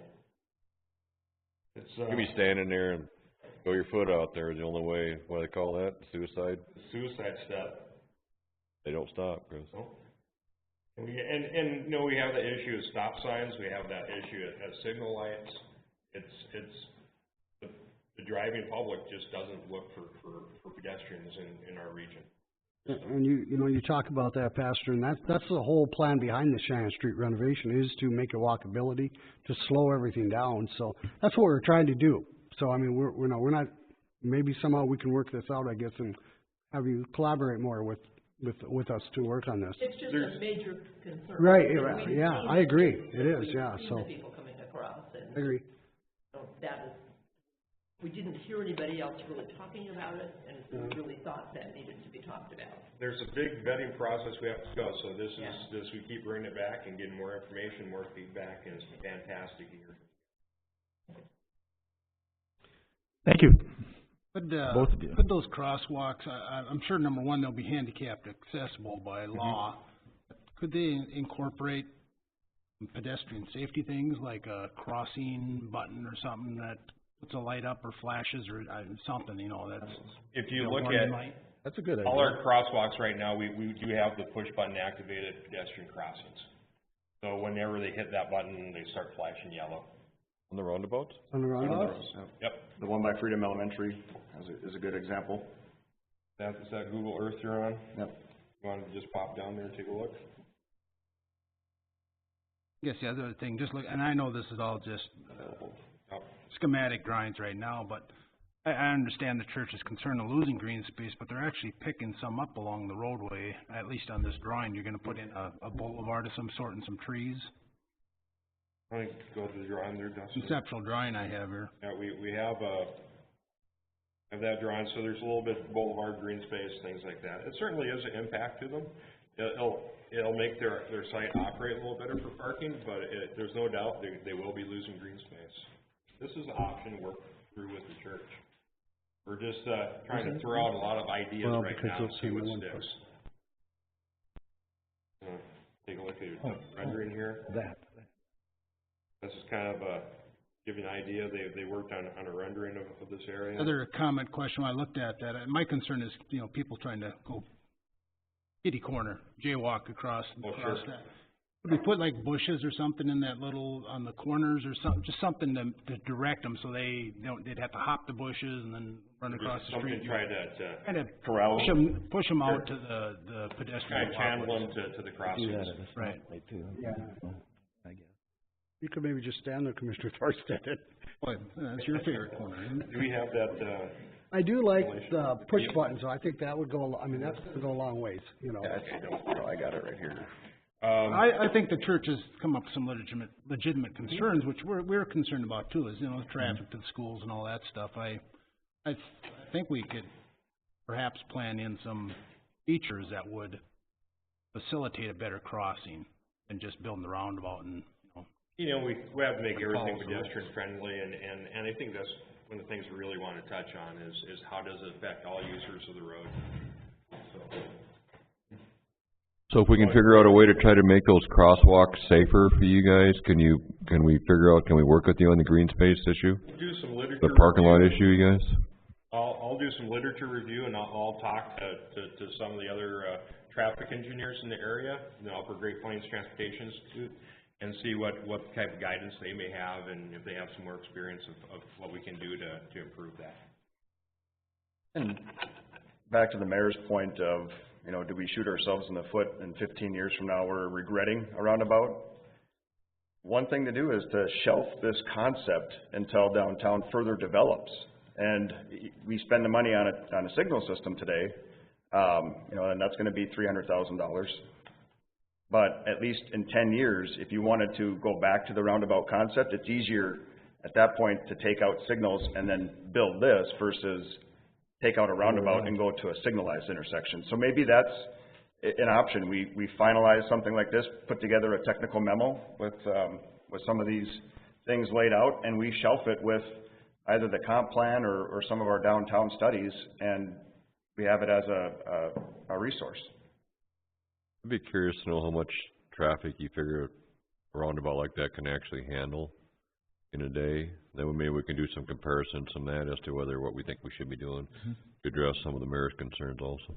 It's, you can be standing there and throw your foot out there is the only way, what do they call that, suicide? Suicide step. They don't stop, Chris. No. And you know, we have the issue of stop signs, we have that issue at signal lights. The driving public just doesn't look for pedestrians in our region. And you talk about that, Pastor, and that's the whole plan behind the Shannon Street renovation, is to make it walkability, to slow everything down. So that's what we're trying to do. So I mean, we're not, maybe somehow we can work this out, I guess, and have you collaborate more with us to work on this. It's just a major concern. Right, yeah, I agree. It is, yeah, so. People coming across, and I agree. so that is, we didn't hear anybody else really talking about it, and we really thought that needed to be talked about. There's a big vetting process we have to go, so this we keep bringing it back and getting more information, more feedback, and it's fantastic here. Thank you. Both of you. Could those crosswalks, I'm sure number one, they'll be handicapped accessible by law. Could they incorporate pedestrian safety things like a crossing button or something that puts a light up or flashes or something, you know, that's. If you look at, that's a good idea. All our crosswalks right now, we do have the push button activated pedestrian crossings. So whenever they hit that button, they start flashing yellow. On the roundabouts? On the roundabouts? Yep. The one by Freedom Elementary is a good example. Is that Google Earth you're on? Yep. You want to just pop down there and take a look? I guess the other thing, just look, and I know this is all just schematic drawings right now, but I understand the church is concerned of losing green space, but they're actually picking some up along the roadway, at least on this drawing. You're going to put in a boulevard of some sort and some trees. I think go to the drawing there, Dustin. Conceptual drawing I have here. Yeah, we have that drawing, so there's a little bit of boulevard, green space, things like that. It certainly is an impact to them. It'll make their site operate a little better for parking, but there's no doubt they will be losing green space. This is an option to work through with the church. We're just trying to throw out a lot of ideas right now and see what sticks. Take a look at your rendering here. This is kind of give you an idea. They worked on a rendering of this area. Other comment question when I looked at that, my concern is, you know, people trying to go kitty corner, jaywalk across Sure. that. Could we put like bushes or something in that little, on the corners or something, just something to direct them so they'd have to hop the bushes and then run across the street. Try to kind of corral push them out to the pedestrian. Kind of channel them to the crossings. Right. Yeah. I guess. You could maybe just stand there, Commissioner Thorstead. Well, that's your favorite corner, isn't it? Do we have that? I do like the push button, so I think that would go, I mean, that's going to go a long ways, you know. Yeah, I got it right here. I think the church has come up with some legitimate concerns, which we're concerned about too, is, you know, traffic to the schools and all that stuff. I think we could perhaps plan in some features that would facilitate a better crossing than just building the roundabout and, you know, we have to make everything pedestrian friendly, and I think that's one of the things we really want to touch on is how does it affect all users of the road. So if we can figure out a way to try to make those crosswalks safer for you guys, can we work with you on the green space issue? Do some literature. The parking lot issue, you guys? I'll do some literature review, and I'll talk to some of the other traffic engineers in the area, the Upper Great Plains Transportation Institute, and see what type of guidance they may have, and if they have some more experience of what we can do to improve that. And back to the mayor's point of, you know, do we shoot ourselves in the foot and 15 years from now we're regretting a roundabout? One thing to do is to shelf this concept until downtown further develops. And we spend the money on a signal system today, you know, and that's going to be $300,000. But at least in 10 years, if you wanted to go back to the roundabout concept, it's easier at that point, to take out signals and then build this versus take out a roundabout and go to a signalized intersection. So maybe that's an option. We finalize something like this, put together a technical memo with some of these things laid out, and we shelf it with either the comp plan or some of our downtown studies, and we have it as a resource. I'd be curious to know how much traffic you figure a roundabout like that can actually handle in a day. Then maybe we can do some comparisons from that as to whether what we think we should be doing to address some of the mayor's concerns also.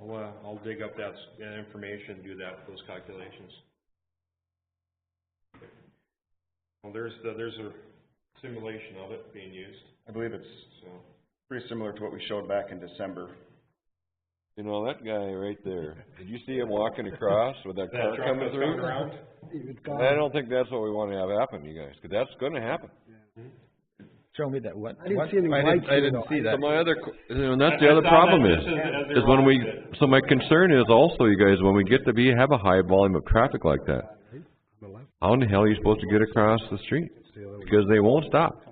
I'll dig up that information, do those calculations. Well, there's a simulation of it being used. I believe it's pretty similar to what we showed back in December. You know, that guy right there, did you see him walking across with that car coming through? I don't think that's what we want to have happen, you guys, because that's going to happen. Show me that. What? I didn't see any lights. I didn't see that. So my other, and that's the other problem is when we, so my concern is also, you guys, when we get to have a high volume of traffic like that, how in the hell are you supposed to get across the street? Because they won't stop.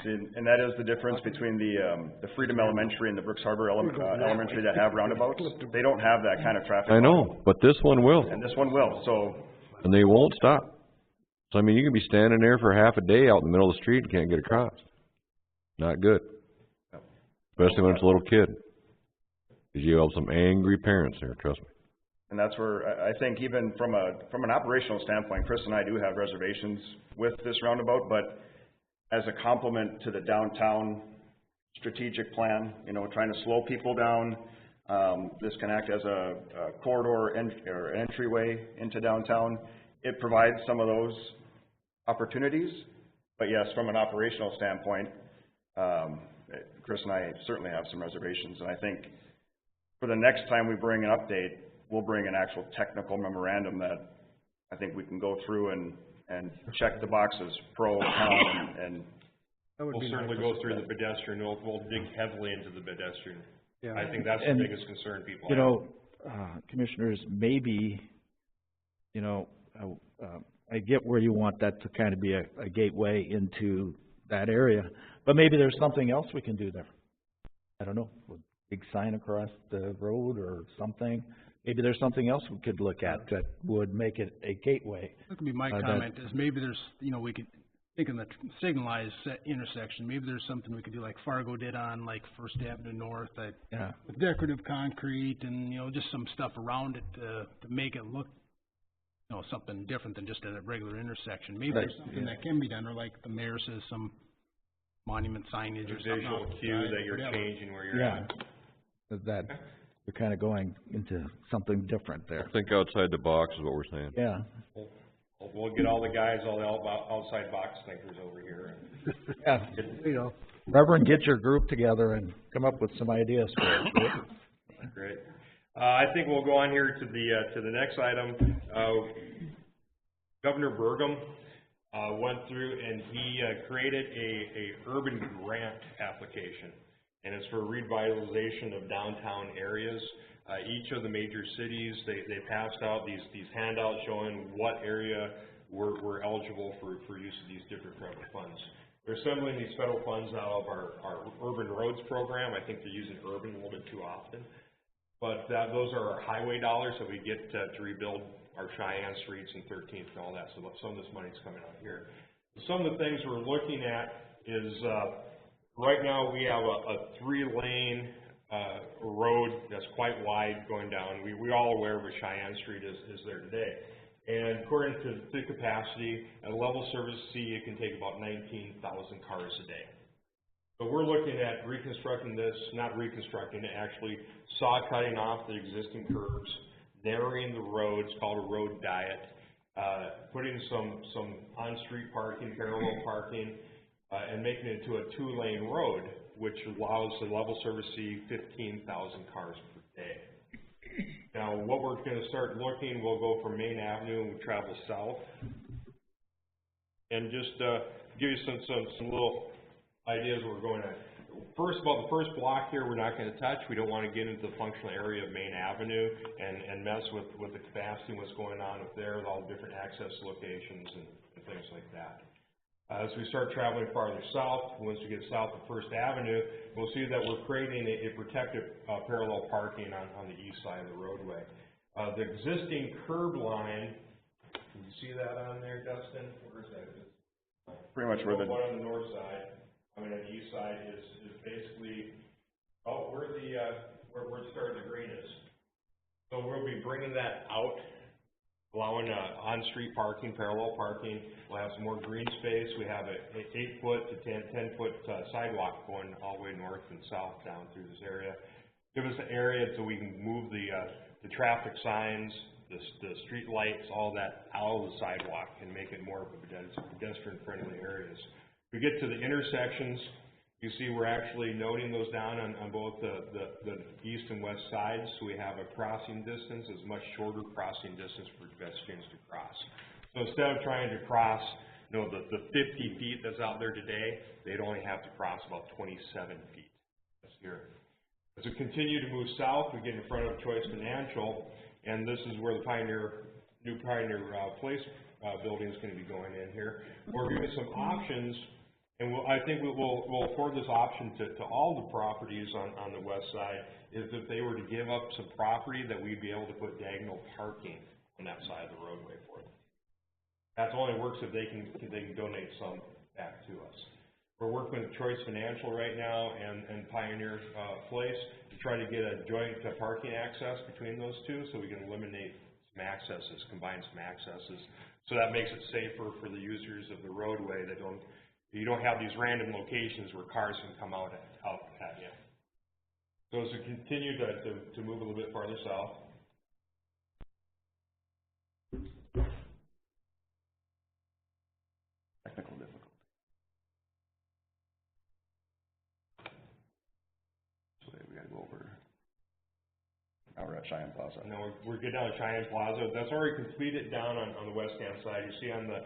See, and that is the difference between the Freedom Elementary and the Brooks Harbor Elementary that have roundabouts. They don't have that kind of traffic. I know, but this one will. And this one will, so. And they won't stop. So, I mean, you can be standing there for half a day out in the middle of the street and can't get across. Not good. Especially when it's a little kid. Because you have some angry parents there, trust me. And that's where I think even from an operational standpoint, Chris and I do have reservations with this roundabout, but as a complement to the downtown strategic plan, you know, trying to slow people down, this can act as a corridor or entryway into downtown. It provides some of those opportunities, but yes, from an operational standpoint, Chris and I certainly have some reservations, and I think for the next time we bring an update, we'll bring an actual technical memorandum that I think we can go through and check the boxes, pro, con, and we'll certainly go through the pedestrian. We'll dig heavily into the pedestrian. Yeah. I think that's the biggest concern people have. You know, commissioners, maybe, you know, I get where you want that to kind of be a gateway into that area, but maybe there's something else we can do there. I don't know, a big sign across the road or something. Maybe there's something else we could look at that would make it a gateway. That could be my comment, is maybe there's, you know, we could think in the signalized intersection, maybe there's something we could do like Fargo did on like First Avenue North, with decorative concrete and, you know, just some stuff around it to make it look, you know, something different than just a regular intersection. Maybe there's something that can be done, or like the mayor says, some monument signage or something. Visual cue that you're changing where you're at. That we're kind of going into something different there. Think outside the box is what we're saying. Yeah. We'll get all the guys, all the outside box thinkers over here. Yeah. You know, Reverend, get your group together and come up with some ideas for it. Great. I think we'll go on here to the next item. Governor Burgum went through and he created a urban grant application, and it's for revitalization of downtown areas. Each of the major cities, they passed out these handouts showing what area were eligible for use of these different federal funds. They're assembling these federal funds out of our urban roads program. I think they're using urban a little bit too often. But those are our highway dollars that we get to rebuild our Cheyenne streets and 13th and all that. So some of this money's coming out here. Some of the things we're looking at is right now we have a 3-lane road that's quite wide going down. We're all aware of what Cheyenne Street is there today. And according to the capacity, at a level service C, it can take about 19,000 cars a day. So we're looking at reconstructing this, not reconstructing it, actually saw cutting off the existing curbs, narrowing the roads, called a road diet, putting some on-street parking, parallel parking, and making it into a 2-lane road, which allows the level service C 15,000 cars per day. Now, what we're going to start looking, we'll go from Main Avenue and we'll travel south. And just give you some little ideas where we're going at. First, about the first block here, we're not going to touch. We don't want to get into the functional area of Main Avenue and mess with the capacity and what's going on up there, with all the different access locations and things like that. As we start traveling farther south, once we get south of First Avenue, we'll see that we're creating a protected parallel parking on the east side of the roadway. The existing curb line, can you see that on there, Dustin? Where's that? Pretty much where the... One on the north side, on the east side is basically where the start of the green is. So we'll be bringing that out, allowing on-street parking, parallel parking. We'll have some more green space. We have a 8-foot to 10-foot sidewalk going all the way north and south down through this area. Give us an area so we can move the traffic signs, the street lights, all that out of the sidewalk and make it more of a pedestrian-friendly areas. We get to the intersections. You see we're actually noting those down on both the east and west sides. So we have a crossing distance, as much shorter crossing distance for pedestrians to cross. So instead of trying to cross, the 50 feet that's out there today, they'd only have to cross about 27 feet. That's here. As we continue to move south, we get in front of Choice Financial, and this is where the new Pioneer Place building is going to be going in here. We're giving some options. And I think we'll afford this option to all the properties on the west side, is if they were to give up some property that we'd be able to put diagonal parking on that side of the roadway for them. That only works if they can donate some back to us. We're working with Choice Financial right now and Pioneer Place to try to get a joint parking access between those two, so we can eliminate some accesses, combine some accesses. So that makes it safer for the users of the roadway that you don't have these random locations where cars can come out at you. So as we continue to move a little bit farther south. Technical difficulty. So we gotta go over. Now we're at Cheyenne Plaza. No, we're getting down to Cheyenne Plaza. That's already completed down on the west-hand side. You see on the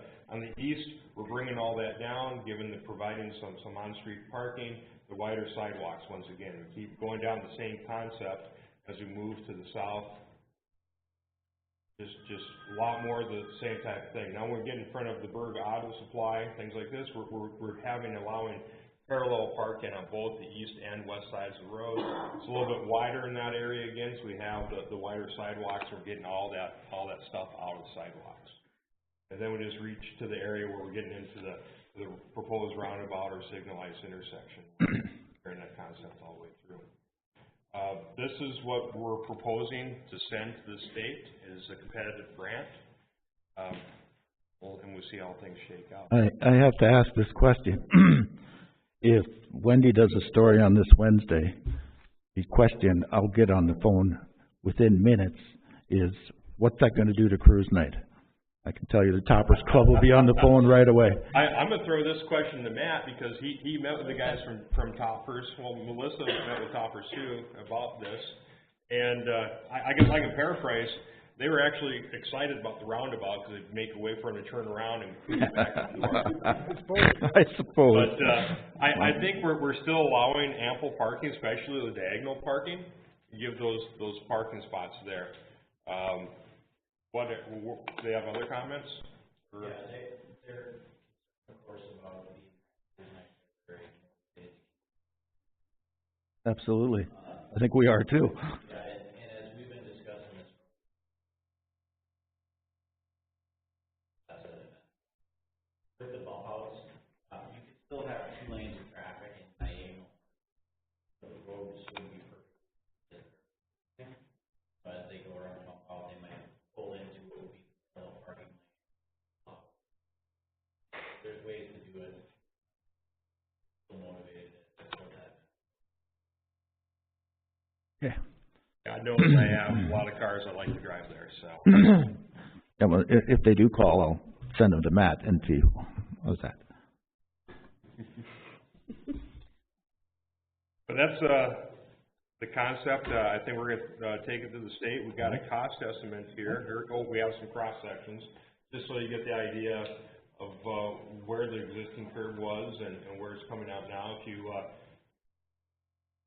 east, we're bringing all that down, providing some on-street parking, the wider sidewalks once again. We keep going down the same concept as we move to the south. Just a lot more of the same type of thing. Now we're getting in front of the Berg Auto Supply, things like this. We're allowing parallel parking on both the east and west sides of the road. It's a little bit wider in that area again, so we have the wider sidewalks. We're getting all that stuff out of the sidewalks. And then we just reach to the area where we're getting into the proposed roundabout or signalized intersection, carrying that concept all the way through. This is what we're proposing to send to the state, is a competitive grant. And we'll see how things shake out. I have to ask this question. If Wendy does a story on this Wednesday, the question I'll get on the phone within minutes is, what's that going to do to cruise night? I can tell you the Toppers Club will be on the phone right away. I'm going to throw this question to Matt, because he met with the guys from Toppers. Well, Melissa met with Toppers too about this. And I guess I can paraphrase. They were actually excited about the roundabout because it'd make a way for them to turn around and get back to the I suppose. But I think we're still allowing ample parking, especially the diagonal parking. Give those parking spots there. Do they have other comments? Or? Yeah, they're of course about the Absolutely. I think we are too. Yeah, and as we've been discussing this, with the bump outs, you could still have 2 lanes of traffic in diagonal. The road would still be perfect. But as they go around the bump out, they might pull into what would be the parallel parking lane. There's ways to do it. Still motivated to support that. Yeah. I know that I have a lot of cars I like to drive there, so. Yeah, well, if they do call, I'll send them to Matt and see. How's that? But that's the concept. I think we're going to take it to the state. We've got a cost estimate here. We have some cross sections, just so you get the idea of where the existing curve was and where it's coming out now. If you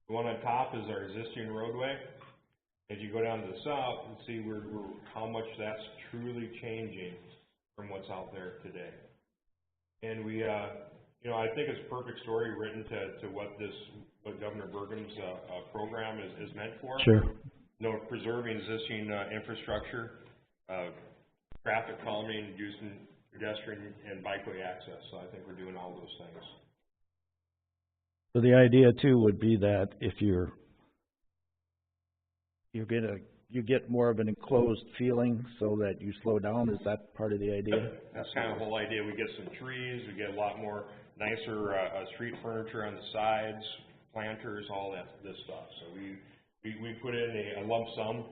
the one on top is our existing roadway. As you go down to the south, and see how much that's truly changing from what's out there today. And we, you know, I think it's a perfect story written to what Governor Bergen's, program is meant for. Sure. You know, preserving existing, infrastructure, traffic calming, using pedestrian and bikeway access. So I think we're doing all those things. So the idea too would be that if you get more of an enclosed feeling so that you slow down. Is that part of the idea? That's kind of the whole idea. We get some trees, we get a lot more nicer, street furniture on the sides, planters, all this stuff. So we put in a lump sum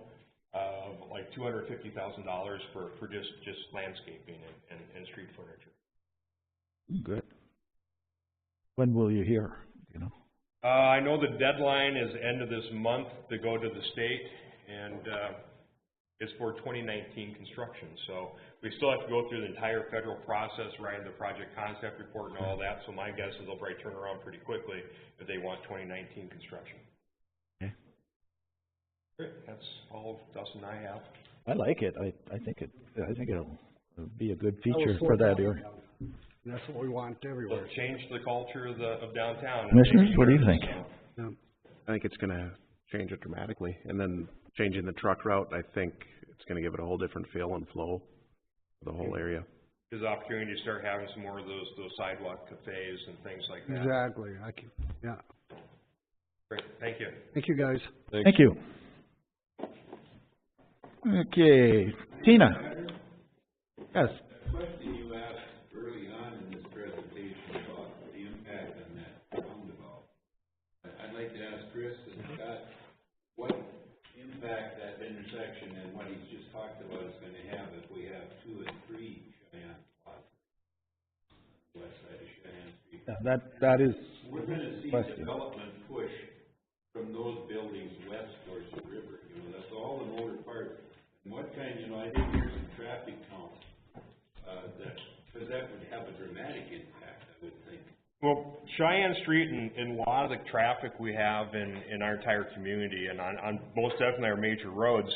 of like $250,000 for just landscaping and street furniture. Good. When will you hear? You know. I know the deadline is end of this month to go to the state, and it's for 2019 construction. So we still have to go through the entire federal process, writing the project concept report and all that. So my guess is they'll probably turn around pretty quickly if they want 2019 construction. Okay. Great. That's all Dustin and I have. I like it. I think it'll be a good feature for that area. That's what we want everywhere. It'll change the culture of downtown. Commissioners, what do you think? Yeah. I think it's gonna change it dramatically, and then changing the truck route, I think it's gonna give it a whole different feel and flow for the whole area. There's an opportunity to start having some more of those sidewalk cafes and things like that. Exactly. Yeah. Great, thank you. Thank you, guys. Thank you. Okay, Tina. Yes. The question you asked early on in this presentation about the impact on that roundabout. I'd like to ask Chris and Scott what impact that intersection and what he's just talked about is going to have if we have 2 and 3 Cheyenne plots on the west side of Cheyenne Street. Yeah, that is. We're going to see question. development push from those buildings west towards the river. You know, that's all the motor part. And what kind, you know, I think there's some traffic counts because that would have a dramatic impact, I would think. Well, Cheyenne Street and a lot of the traffic we have in our entire community and on most definitely our major roads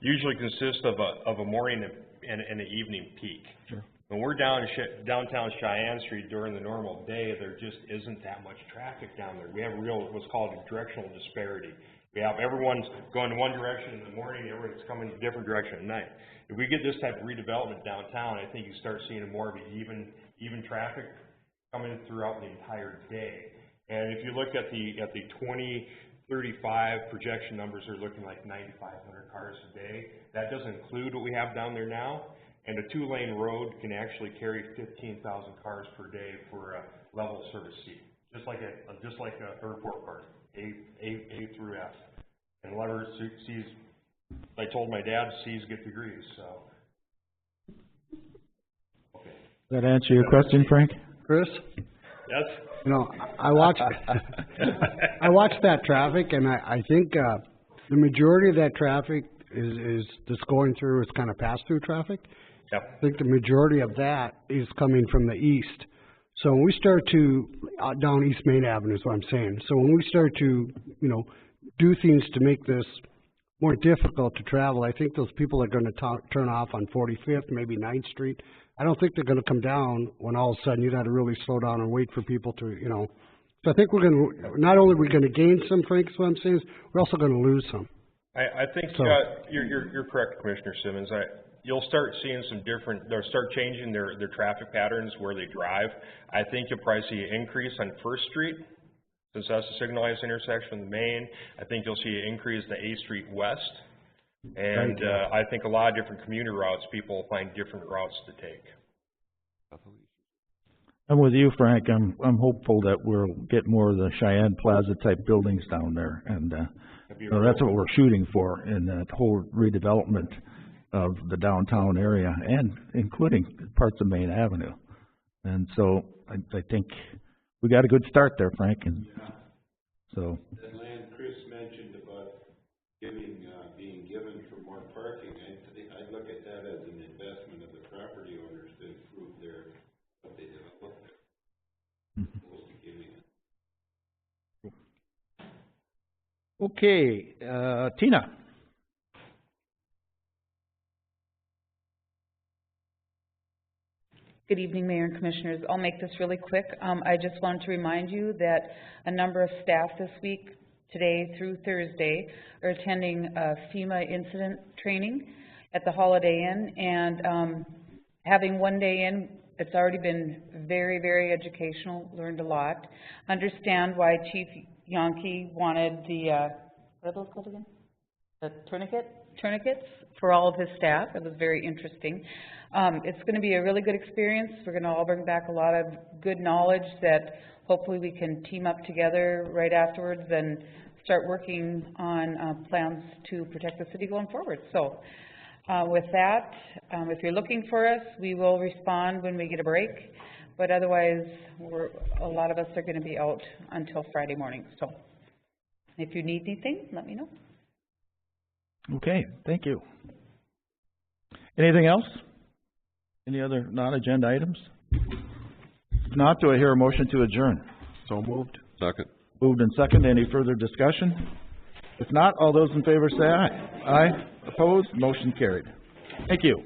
usually consist of a morning and an evening peak. Sure. When we're downtown Cheyenne Street during the normal day, there just isn't that much traffic down there. We have what's called a directional disparity. We have everyone's going one direction in the morning, everyone's coming a different direction at night. If we get this type of redevelopment downtown, I think you start seeing more of an even traffic coming throughout the entire day. And if you look at the 2035 projection numbers, are looking like 9,500 cars a day. That doesn't include what we have down there now. And a 2-lane road can actually carry 15,000 cars per day for a level service C, just like a report card, A through F. And letter C's, I told my dad, C's get degrees. So. Okay. Does that answer your question, Frank? Chris? Yes. You know, I watched that traffic, and I think the majority of that traffic is just going through. It's kind of pass-through traffic. Yep. I think the majority of that is coming from the east. So when we start to down East Main Avenue is what I'm saying. So when we start to do things to make this more difficult to travel, I think those people are going to turn off on 45th, maybe 9th Street. I don't think they're going to come down when all of a sudden you got to really slow down and wait for people to, So I think we're going to, not only are we going to gain some, Frank, is what I'm saying, is we're also going to lose some. I think so, you're correct, Commissioner Simmons. You'll start seeing they'll start changing their traffic patterns where they drive. I think you'll probably see an increase on 1st Street, since that's a signalized intersection of the main. I think you'll see an increase in the 8th Street West. And I think a lot of different commuter routes, people will find different routes to take. I'm with you, Frank. I'm hopeful that we'll get more of the Cheyenne Plaza type buildings down there, and that's what we're shooting for in that whole redevelopment of the downtown area, and including parts of Main Avenue. And so I think we got a good start there, Frank. And so that land Chris mentioned about being given for more parking, I'd look at that as an investment of the property owners to improve what they develop there, opposed to giving it. Okay, Tina. Good evening, Mayor and Commissioners. I'll make this really quick. I just wanted to remind you that a number of staff this week, today through Thursday, are attending FEMA incident training at the Holiday Inn, and having one day in, it's already been very, very educational, learned a lot. Understand why Chief Yonke wanted the, what are those called again? The tourniquets for all of his staff. It was very interesting. It's going to be a really good experience. We're going to all bring back a lot of good knowledge that hopefully we can team up together right afterwards and start working on plans to protect the city going forward. So with that, if you're looking for us, we will respond when we get a break. But otherwise, a lot of us are going to be out until Friday morning. So if you need anything, let me know. Okay, thank you. Anything else? Any other non-agenda items? If not, do I hear a motion to adjourn? So moved. Second. Moved and second. Any further discussion? If not, all those in favor say aye. Aye. Opposed? Motion carried. Thank you.